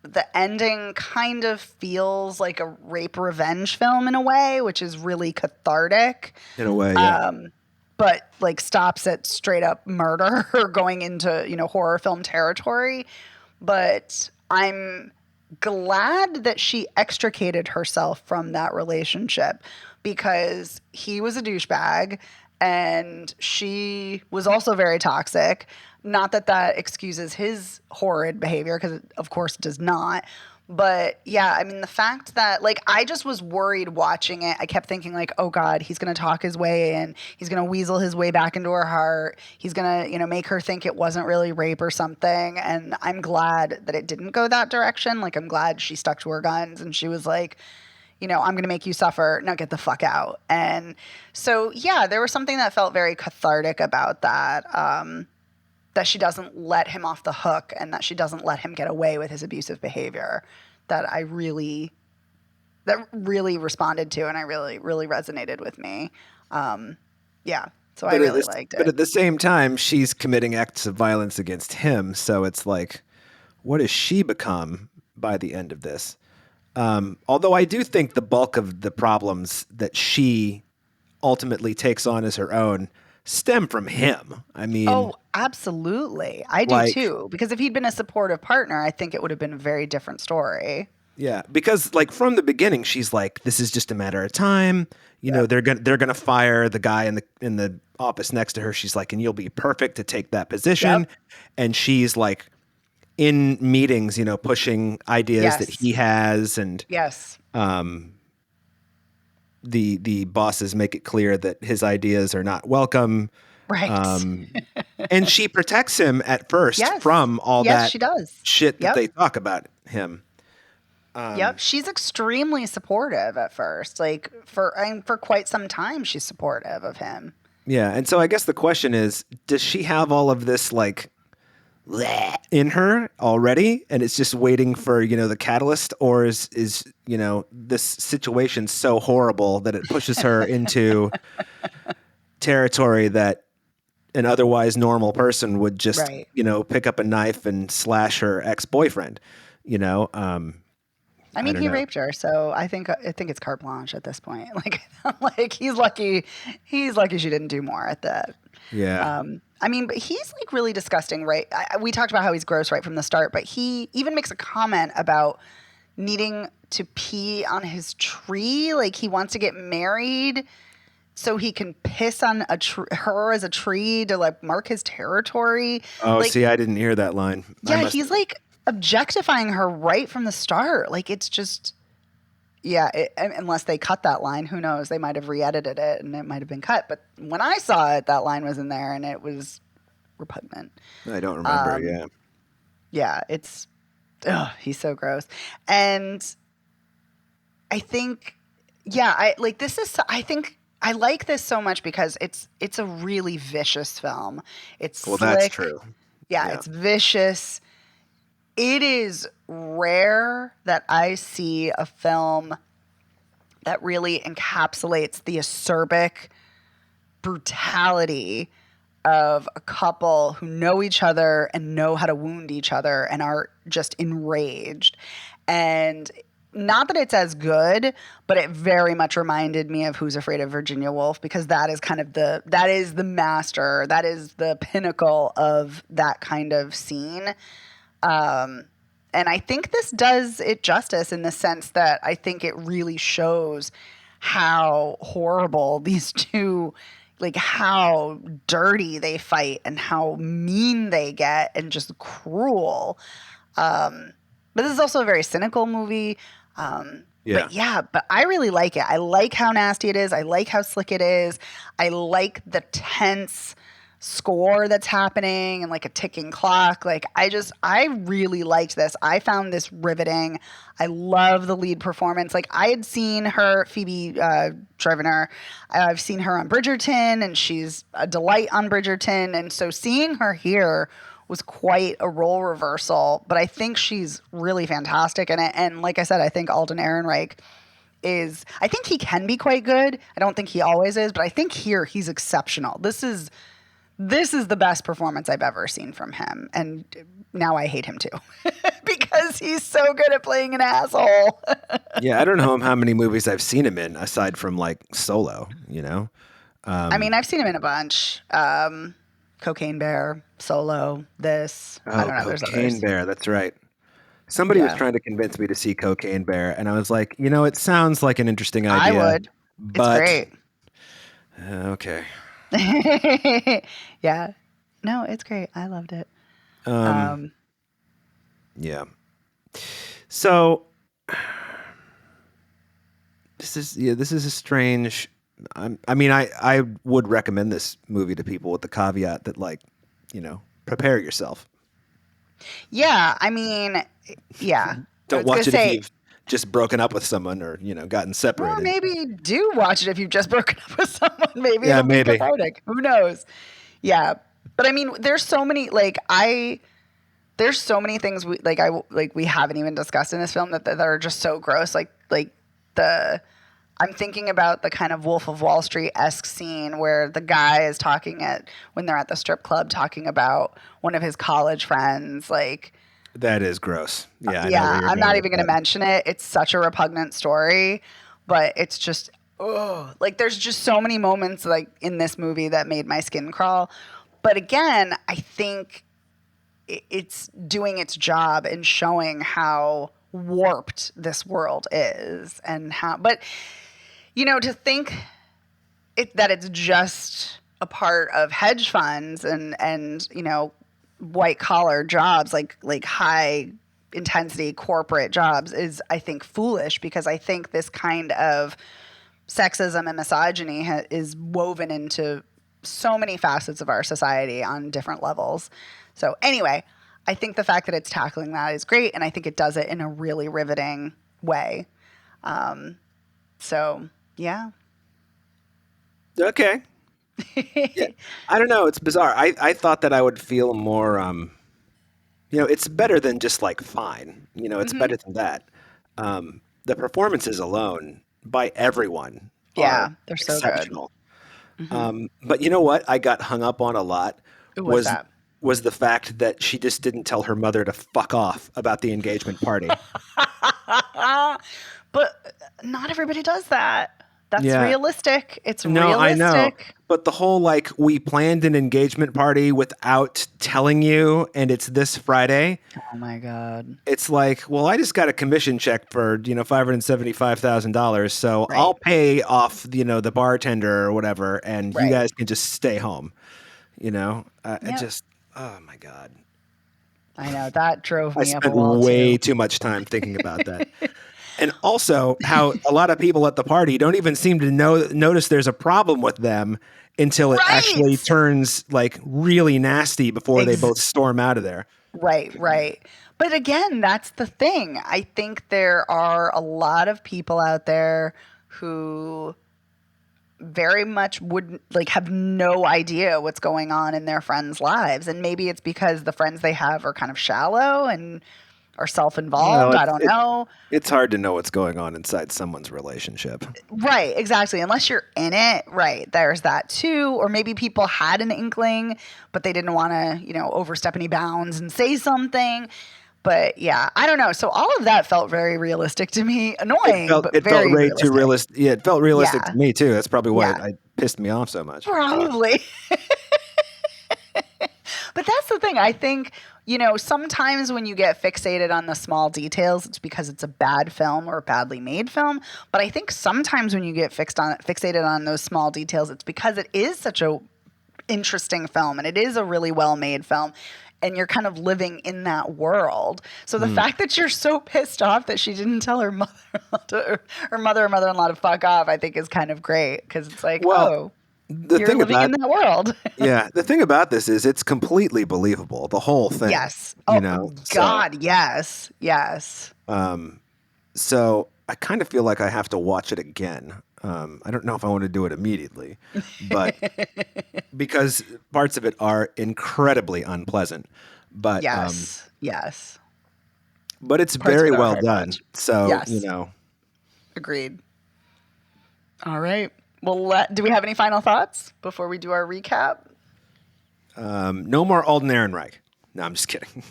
the ending kind of feels like a rape revenge film in a way, which is really cathartic. In a way, yeah. But like stops at straight up murder or going into, horror film territory. But I'm glad that she extricated herself from that relationship because he was a douchebag and she was also very toxic. Not that that excuses his horrid behavior, because of course it does not. But yeah, I mean, the fact that, like, I just was worried watching it. I kept thinking, like, oh God, he's going to talk his way in. He's going to weasel his way back into her heart. He's going to, make her think it wasn't really rape or something. And I'm glad that it didn't go that direction. Like, I'm glad she stuck to her guns and she was like, I'm going to make you suffer. Now get the fuck out. And so, yeah, there was something that felt very cathartic about that. That she doesn't let him off the hook and that she doesn't let him get away with his abusive behavior that really responded to and I really, really resonated with me. Yeah. So I really liked it. But at the same time, she's committing acts of violence against him. So it's like, what does she become by the end of this? Although I do think the bulk of the problems that she ultimately takes on as her own stem from him. I mean, oh, absolutely. I do too. Because if he'd been a supportive partner, I think it would have been a very different story. Yeah, because like from the beginning, she's like, "This is just a matter of time." They're gonna fire the guy in the office next to her. She's like, "And you'll be perfect to take that position." Yep. And she's like, in meetings, pushing ideas that he has, and yes. The bosses make it clear that his ideas are not welcome. Right. And she protects him at first from all that she does. shit that they talk about him. Yep. She's extremely supportive at first. Like for quite some time, she's supportive of him. Yeah. And so I guess the question is, does she have all of this like in her already and it's just waiting for the catalyst, or is this situation so horrible that it pushes her into territory that an otherwise normal person would just pick up a knife and slash her ex-boyfriend? I mean, he raped her, so I think it's carte blanche at this point. Like he's lucky she didn't do more at that. Yeah. I mean, but he's like really disgusting, right? We talked about how he's gross right from the start, but he even makes a comment about needing to pee on his tree. Like he wants to get married so he can piss on her as a tree to like mark his territory. Oh, like, see, I didn't hear that line. Yeah, he's like objectifying her right from the start. Like it's just... Yeah, unless they cut that line, who knows? They might have re-edited it and it might have been cut. But when I saw it, that line was in there and it was repugnant. I don't remember, Yeah, it's... he's so gross. And I think... Yeah, I like this so much because it's a really vicious film. It's slick. That's true. Yeah, it's vicious. It is rare that I see a film that really encapsulates the acerbic brutality of a couple who know each other and know how to wound each other and are just enraged. And not that it's as good, but it very much reminded me of Who's Afraid of Virginia Woolf, because that is kind of the master, that is the pinnacle of that kind of scene. And I think this does it justice in the sense that I think it really shows how horrible these two, like how dirty they fight and how mean they get and just cruel. But this is also a very cynical movie. But I really like it. I like how nasty it is. I like how slick it is. I like the tense score that's happening and like a ticking clock. Like I really liked this. I found this riveting. I love the lead performance. Like I had seen her, Phoebe Trevenor, I've seen her on Bridgerton and she's a delight on Bridgerton. And so seeing her here was quite a role reversal, but I think she's really fantastic in it. And like I said, I think Alden Ehrenreich is, I think he can be quite good. I don't think he always is, but I think here he's exceptional. This is the best performance I've ever seen from him. And now I hate him too because he's so good at playing an asshole. Yeah, I don't know how many movies I've seen him in aside from like Solo, you know? I mean, I've seen him in a bunch. Cocaine Bear, Solo, this. I don't know. There's Cocaine others. Bear, that's right. Somebody was trying to convince me to see Cocaine Bear, and I was like, it sounds like an interesting idea. I would. But, it's great. Okay. Yeah. No, it's great. I loved it. Yeah. So this is a strange. I would recommend this movie to people with the caveat that, like, prepare yourself. Yeah, I mean, yeah. Don't watch it if you've just broken up with someone or gotten separated. Well, maybe do watch it if you've just broken up with someone. Maybe it'll be cathartic. Who knows? Yeah, but I mean, there's so many there's so many things we haven't even discussed in this film that are just so gross. I'm thinking about the kind of Wolf of Wall Street-esque scene where the guy is when they're at the strip club talking about one of his college friends. Like, that is gross. Yeah. I'm not even going to mention it. It's such a repugnant story, but it's just, there's just so many moments like in this movie that made my skin crawl. But again, I think it's doing its job in showing how warped this world is and but to think that it's just a part of hedge funds and white collar jobs, like high intensity corporate jobs, is, I think, foolish, because I think this kind of sexism and misogyny is woven into so many facets of our society on different levels. So anyway, I think the fact that it's tackling that is great, and I think it does it in a really riveting way. So yeah. Okay. Yeah. I don't know. It's bizarre. I thought that I would feel more, it's better than just like fine. It's better than that. The performances alone by everyone are they're so exceptional. Good. Mm-hmm. But you know what I got hung up on a lot was the fact that she just didn't tell her mother to fuck off about the engagement party. But not everybody does that. That's realistic. It's realistic. I know. But the whole, we planned an engagement party without telling you, and it's this Friday. Oh my God. It's like, well, I just got a commission check for, $575,000. So I'll pay off, the bartender or whatever, and you guys can just stay home. Just, oh my God. I know. That drove me up a wall. I spent way too much time thinking about that. And also how a lot of people at the party don't even seem to notice there's a problem with them until it actually turns really nasty before they both storm out of there. Right. But again, that's the thing. I think there are a lot of people out there who very much would have no idea what's going on in their friends' lives. And maybe it's because the friends they have are kind of shallow and are self-involved. I don't know. It's hard to know what's going on inside someone's relationship. Right, exactly. Unless you're in it, right. There's that too. Or maybe people had an inkling, but they didn't want to, overstep any bounds and say something. But yeah, I don't know. So all of that felt very realistic to me. Annoying, it felt way too realistic. Yeah, it felt realistic to me too. That's probably why it pissed me off so much. Probably. But that's the thing. I think, sometimes when you get fixated on the small details, it's because it's a bad film or a badly made film. But I think sometimes when you get fixated on those small details, it's because it is such a interesting film and it is a really well-made film. And you're kind of living in that world. So the fact that you're so pissed off that she didn't tell her mother-in-law to fuck off, I think is kind of great. Because it's like, you're living in that world. Yeah. The thing about this is it's completely believable. The whole thing. Yes. Oh, God, yes. Yes. So I kind of feel like I have to watch it again. I don't know if I want to do it immediately, but because parts of it are incredibly unpleasant. But yes. But it's very well done. So yes. Agreed. All right. Well, do we have any final thoughts before we do our recap? No more Alden Ehrenreich. No, I'm just kidding.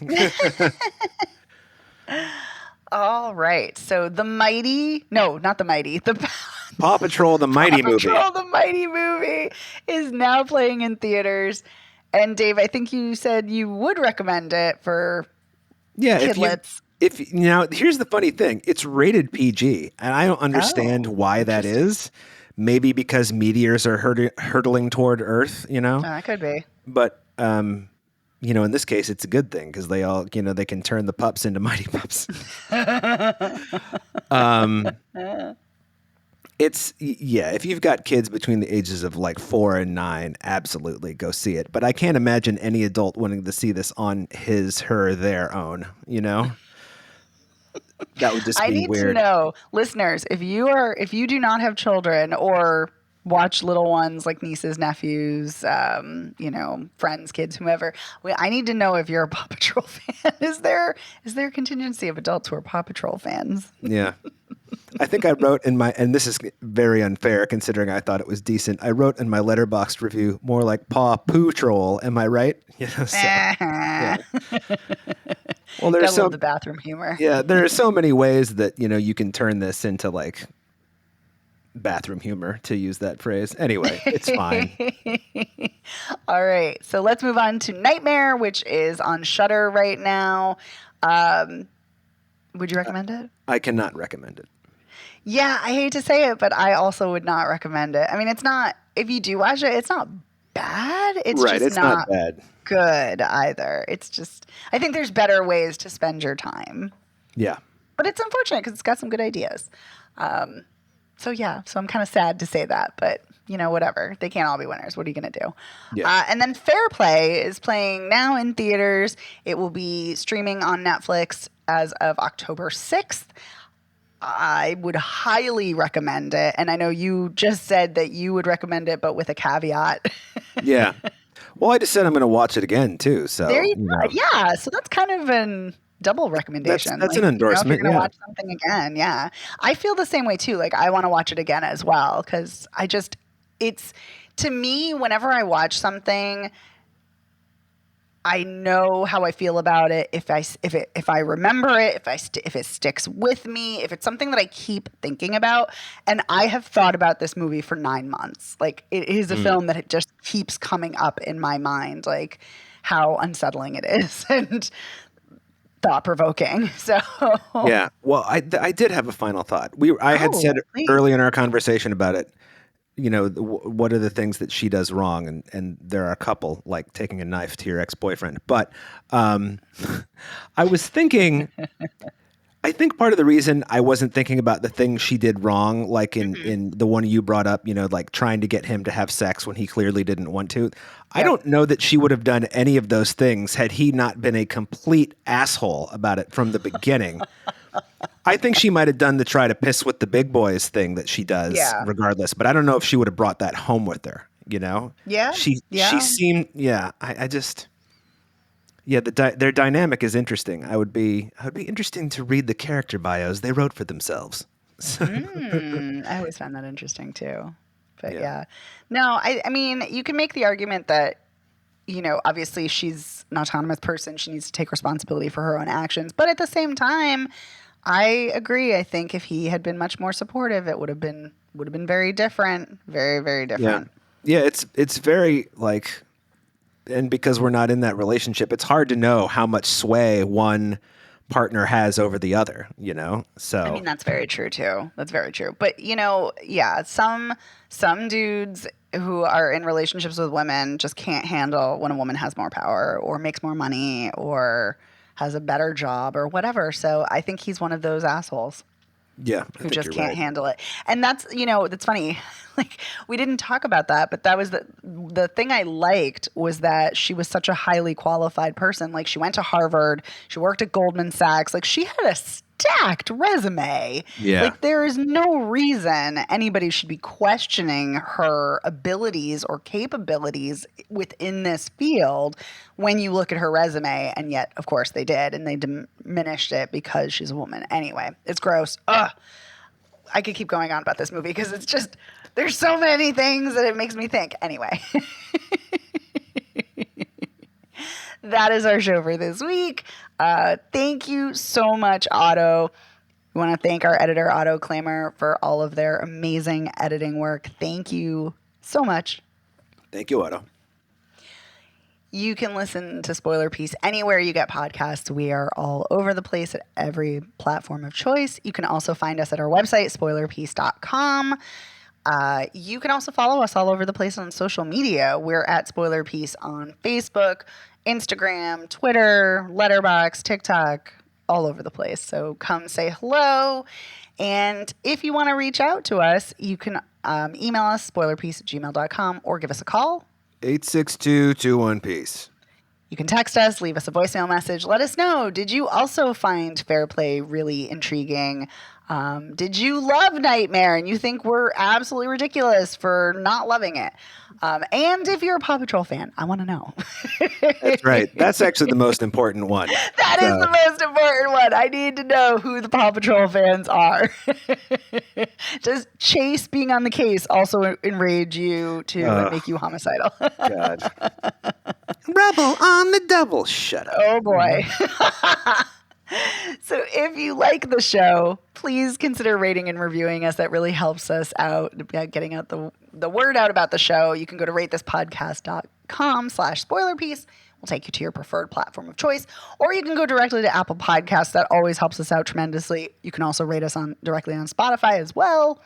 All right. So the Mighty, no, not the Mighty, the Paw Patrol, the Mighty movie. Paw Patrol, the Mighty movie is now playing in theaters. And Dave, I think you said you would recommend it for kidlets. If now, here's the funny thing: it's rated PG, and I don't understand why that is. Maybe because meteors are hurtling toward Earth, That could be. But in this case, it's a good thing because they all, they can turn the pups into mighty pups. If you've got kids between the ages of like 4 and 9, absolutely go see it. But I can't imagine any adult wanting to see this on his, her, their own, That would just be weird. I need to know, listeners, if you do not have children or watch little ones like nieces, nephews, friends, kids, whomever, I need to know if you're a Paw Patrol fan. Is there a contingency of adults who are Paw Patrol fans? Yeah. I think I wrote and this is very unfair considering I thought it was decent. I wrote in my Letterboxd review more like Paw Patrol. Am I right? Yeah. Well, there's the bathroom humor. Yeah, there are so many ways that you can turn this into like bathroom humor, to use that phrase. Anyway, it's fine. All right, so let's move on to Nightmare, which is on Shudder right now. Would you recommend it? I cannot recommend it. Yeah, I hate to say it, but I also would not recommend it. I mean, it's not, if you do watch it, it's not bad. It's not bad. Good either. It's just, I think there's better ways to spend your time. Yeah. But it's unfortunate because it's got some good ideas. So I'm kind of sad to say that, but whatever. They can't all be winners. What are you going to do? Yeah. And then Fair Play is playing now in theaters. It will be streaming on Netflix as of October 6th. I would highly recommend it. And I know you just said that you would recommend it, but with a caveat. Yeah. Well, I just said I'm going to watch it again too. So there you go. Yeah. So that's kind of an double recommendation. That's an endorsement. If you're going to watch something again. Yeah. I feel the same way too. Like I want to watch it again as well. Cause it's to me, whenever I watch something, I know how I feel about it. If I remember it, if it sticks with me, if it's something that I keep thinking about, and I have thought about this movie for 9 months. Like it is a film that it just keeps coming up in my mind, like how unsettling it is and thought provoking. So yeah. Well, I did have a final thought. I had said early in our conversation about it. What are the things that she does wrong? And there are a couple, like taking a knife to your ex-boyfriend. But I was thinking, I think part of the reason I wasn't thinking about the things she did wrong, like in the one you brought up, like trying to get him to have sex when he clearly didn't want to. I don't know that she would have done any of those things had he not been a complete asshole about it from the beginning. I think she might have done the try to piss with the big boys thing that she does regardless, but I don't know if she would have brought that home with her, Yeah. She seemed, I just, their dynamic is interesting. I would be interesting to read the character bios they wrote for themselves. I always found that interesting too. But no, I mean, you can make the argument that, obviously she's an autonomous person. She needs to take responsibility for her own actions. But at the same time, I agree. I think if he had been much more supportive, it would have been very different. Very, very different. Yeah, it's very like, and because we're not in that relationship, it's hard to know how much sway one partner has over the other, So I mean, that's very true too. That's very true. But some dudes who are in relationships with women just can't handle when a woman has more power or makes more money or has a better job or whatever. So I think he's one of those assholes. Yeah. Who just can't handle it. And that's, that's funny. Like we didn't talk about that, but that was the thing I liked was that she was such a highly qualified person. Like she went to Harvard, she worked at Goldman Sachs. Like she had a stacked resume. Yeah. Like there is no reason anybody should be questioning her abilities or capabilities within this field when you look at her resume. And yet, of course, they did, and they diminished it because she's a woman. Anyway, it's gross. Ugh. I could keep going on about this movie because it's just There's so many things that it makes me think. Anyway. That is our show for this week. Thank you so much, Otto. We want to thank our editor, Otto Clamer, for all of their amazing editing work. Thank you so much. Thank you, Otto. You can listen to Spoiler Piece anywhere you get podcasts. We are all over the place at every platform of choice. You can also find us at our website, spoilerpiece.com. You can also follow us all over the place on social media. We're at Spoiler Piece on Facebook, Instagram, Twitter, Letterboxd, TikTok, all over the place. So come say hello. And if you want to reach out to us, you can email us, spoilerpiece@gmail.com, or give us a call. 862-21-PEACE. You can text us, leave us a voicemail message. Let us know. Did you also find Fair Play really intriguing? Did you love Nightmare and you think we're absolutely ridiculous for not loving it? And if you're a Paw Patrol fan, I want to know. That's right. That's actually the most important one. That is the most important one. I need to know who the Paw Patrol fans are. Does Chase being on the case also enrage you to make you homicidal? God. Rebel on the double. Shut up. Oh, boy. So if you like the show, please consider rating and reviewing us. That really helps us out, getting out the word out about the show. You can go to ratethispodcast.com/spoilerpiece. We'll take you to your preferred platform of choice. Or you can go directly to Apple Podcasts. That always helps us out tremendously. You can also rate us directly on Spotify as well.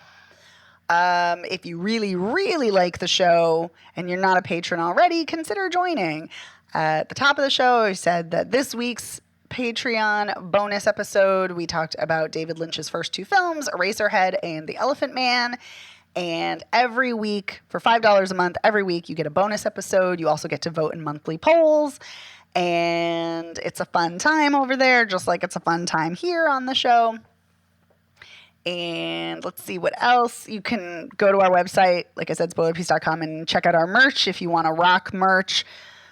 If you really, really like the show and you're not a patron already, consider joining. At the top of the show, I said that this week's Patreon bonus episode, we talked about David Lynch's first two films, Eraserhead and The Elephant Man. And every week, for $5 a month, every week you get a bonus episode. You also get to vote in monthly polls. And it's a fun time over there, just like it's a fun time here on the show. And let's see what else. You can go to our website, like I said, spoilerpiece.com, and check out our merch if you want to rock merch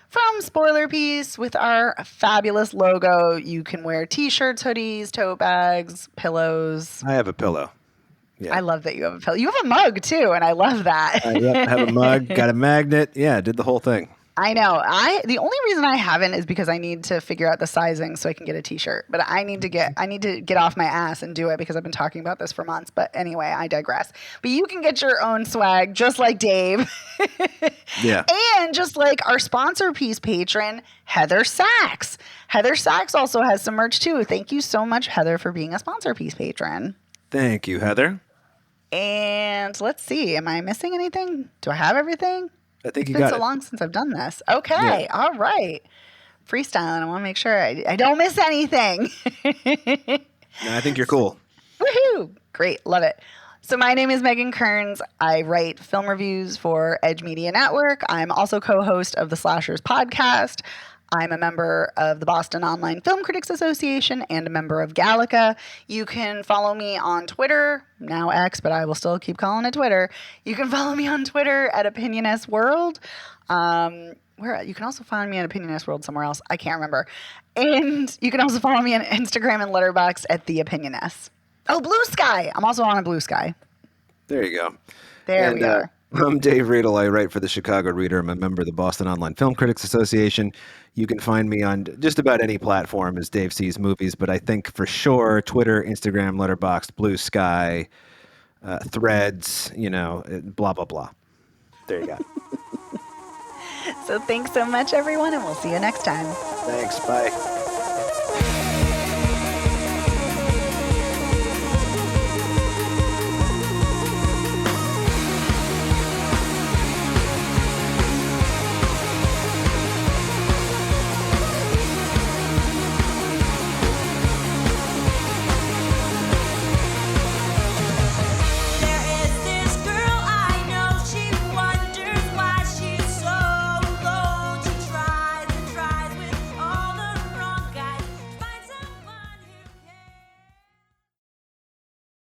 from Spoiler Piece with our fabulous logo. You can wear t-shirts, hoodies, tote bags, pillows. I have a pillow. Yeah. I love that you have a pillow. You have a mug too, and I love that. Yep, have a mug, got a magnet. Yeah, did the whole thing. I know. The only reason I haven't is because I need to figure out the sizing so I can get a t-shirt. But I need to get off my ass and do it because I've been talking about this for months. But anyway, I digress. But you can get your own swag just like Dave. Yeah. And just like our Sponsor Piece patron, Heather Sachs. Heather Sachs also has some merch too. Thank you so much, Heather, for being a Sponsor Piece patron. Thank you, Heather. And let's see. Am I missing anything? Do I have everything? I think you got it. It's been so it. long since I've done this. Okay. Yeah. All right. Freestyling. I want to make sure I don't miss anything. No, I think you're cool. Woohoo. Great. Love it. So my name is Megan Kearns. I write film reviews for Edge Media Network. I'm also co-host of the Slashers podcast. I'm a member of the Boston Online Film Critics Association and a member of Gallica. You can follow me on Twitter, now X, but I will still keep calling it Twitter. You can follow me on Twitter at OpinionSWorld. Where you can also find me at OpinionSWorld somewhere else. I can't remember. And you can also follow me on Instagram and Letterboxd at TheOpinionS. Oh, Blue Sky. I'm also on a Blue Sky. There you go. There we are. I'm Dave Riedel. I write for the Chicago Reader. I'm a member of the Boston Online Film Critics Association. You can find me on just about any platform as Dave Sees Movies, but I think for sure Twitter, Instagram, Letterboxd, Blue Sky, Threads, blah, blah, blah. There you go. So thanks so much, everyone, and we'll see you next time. Thanks. Bye.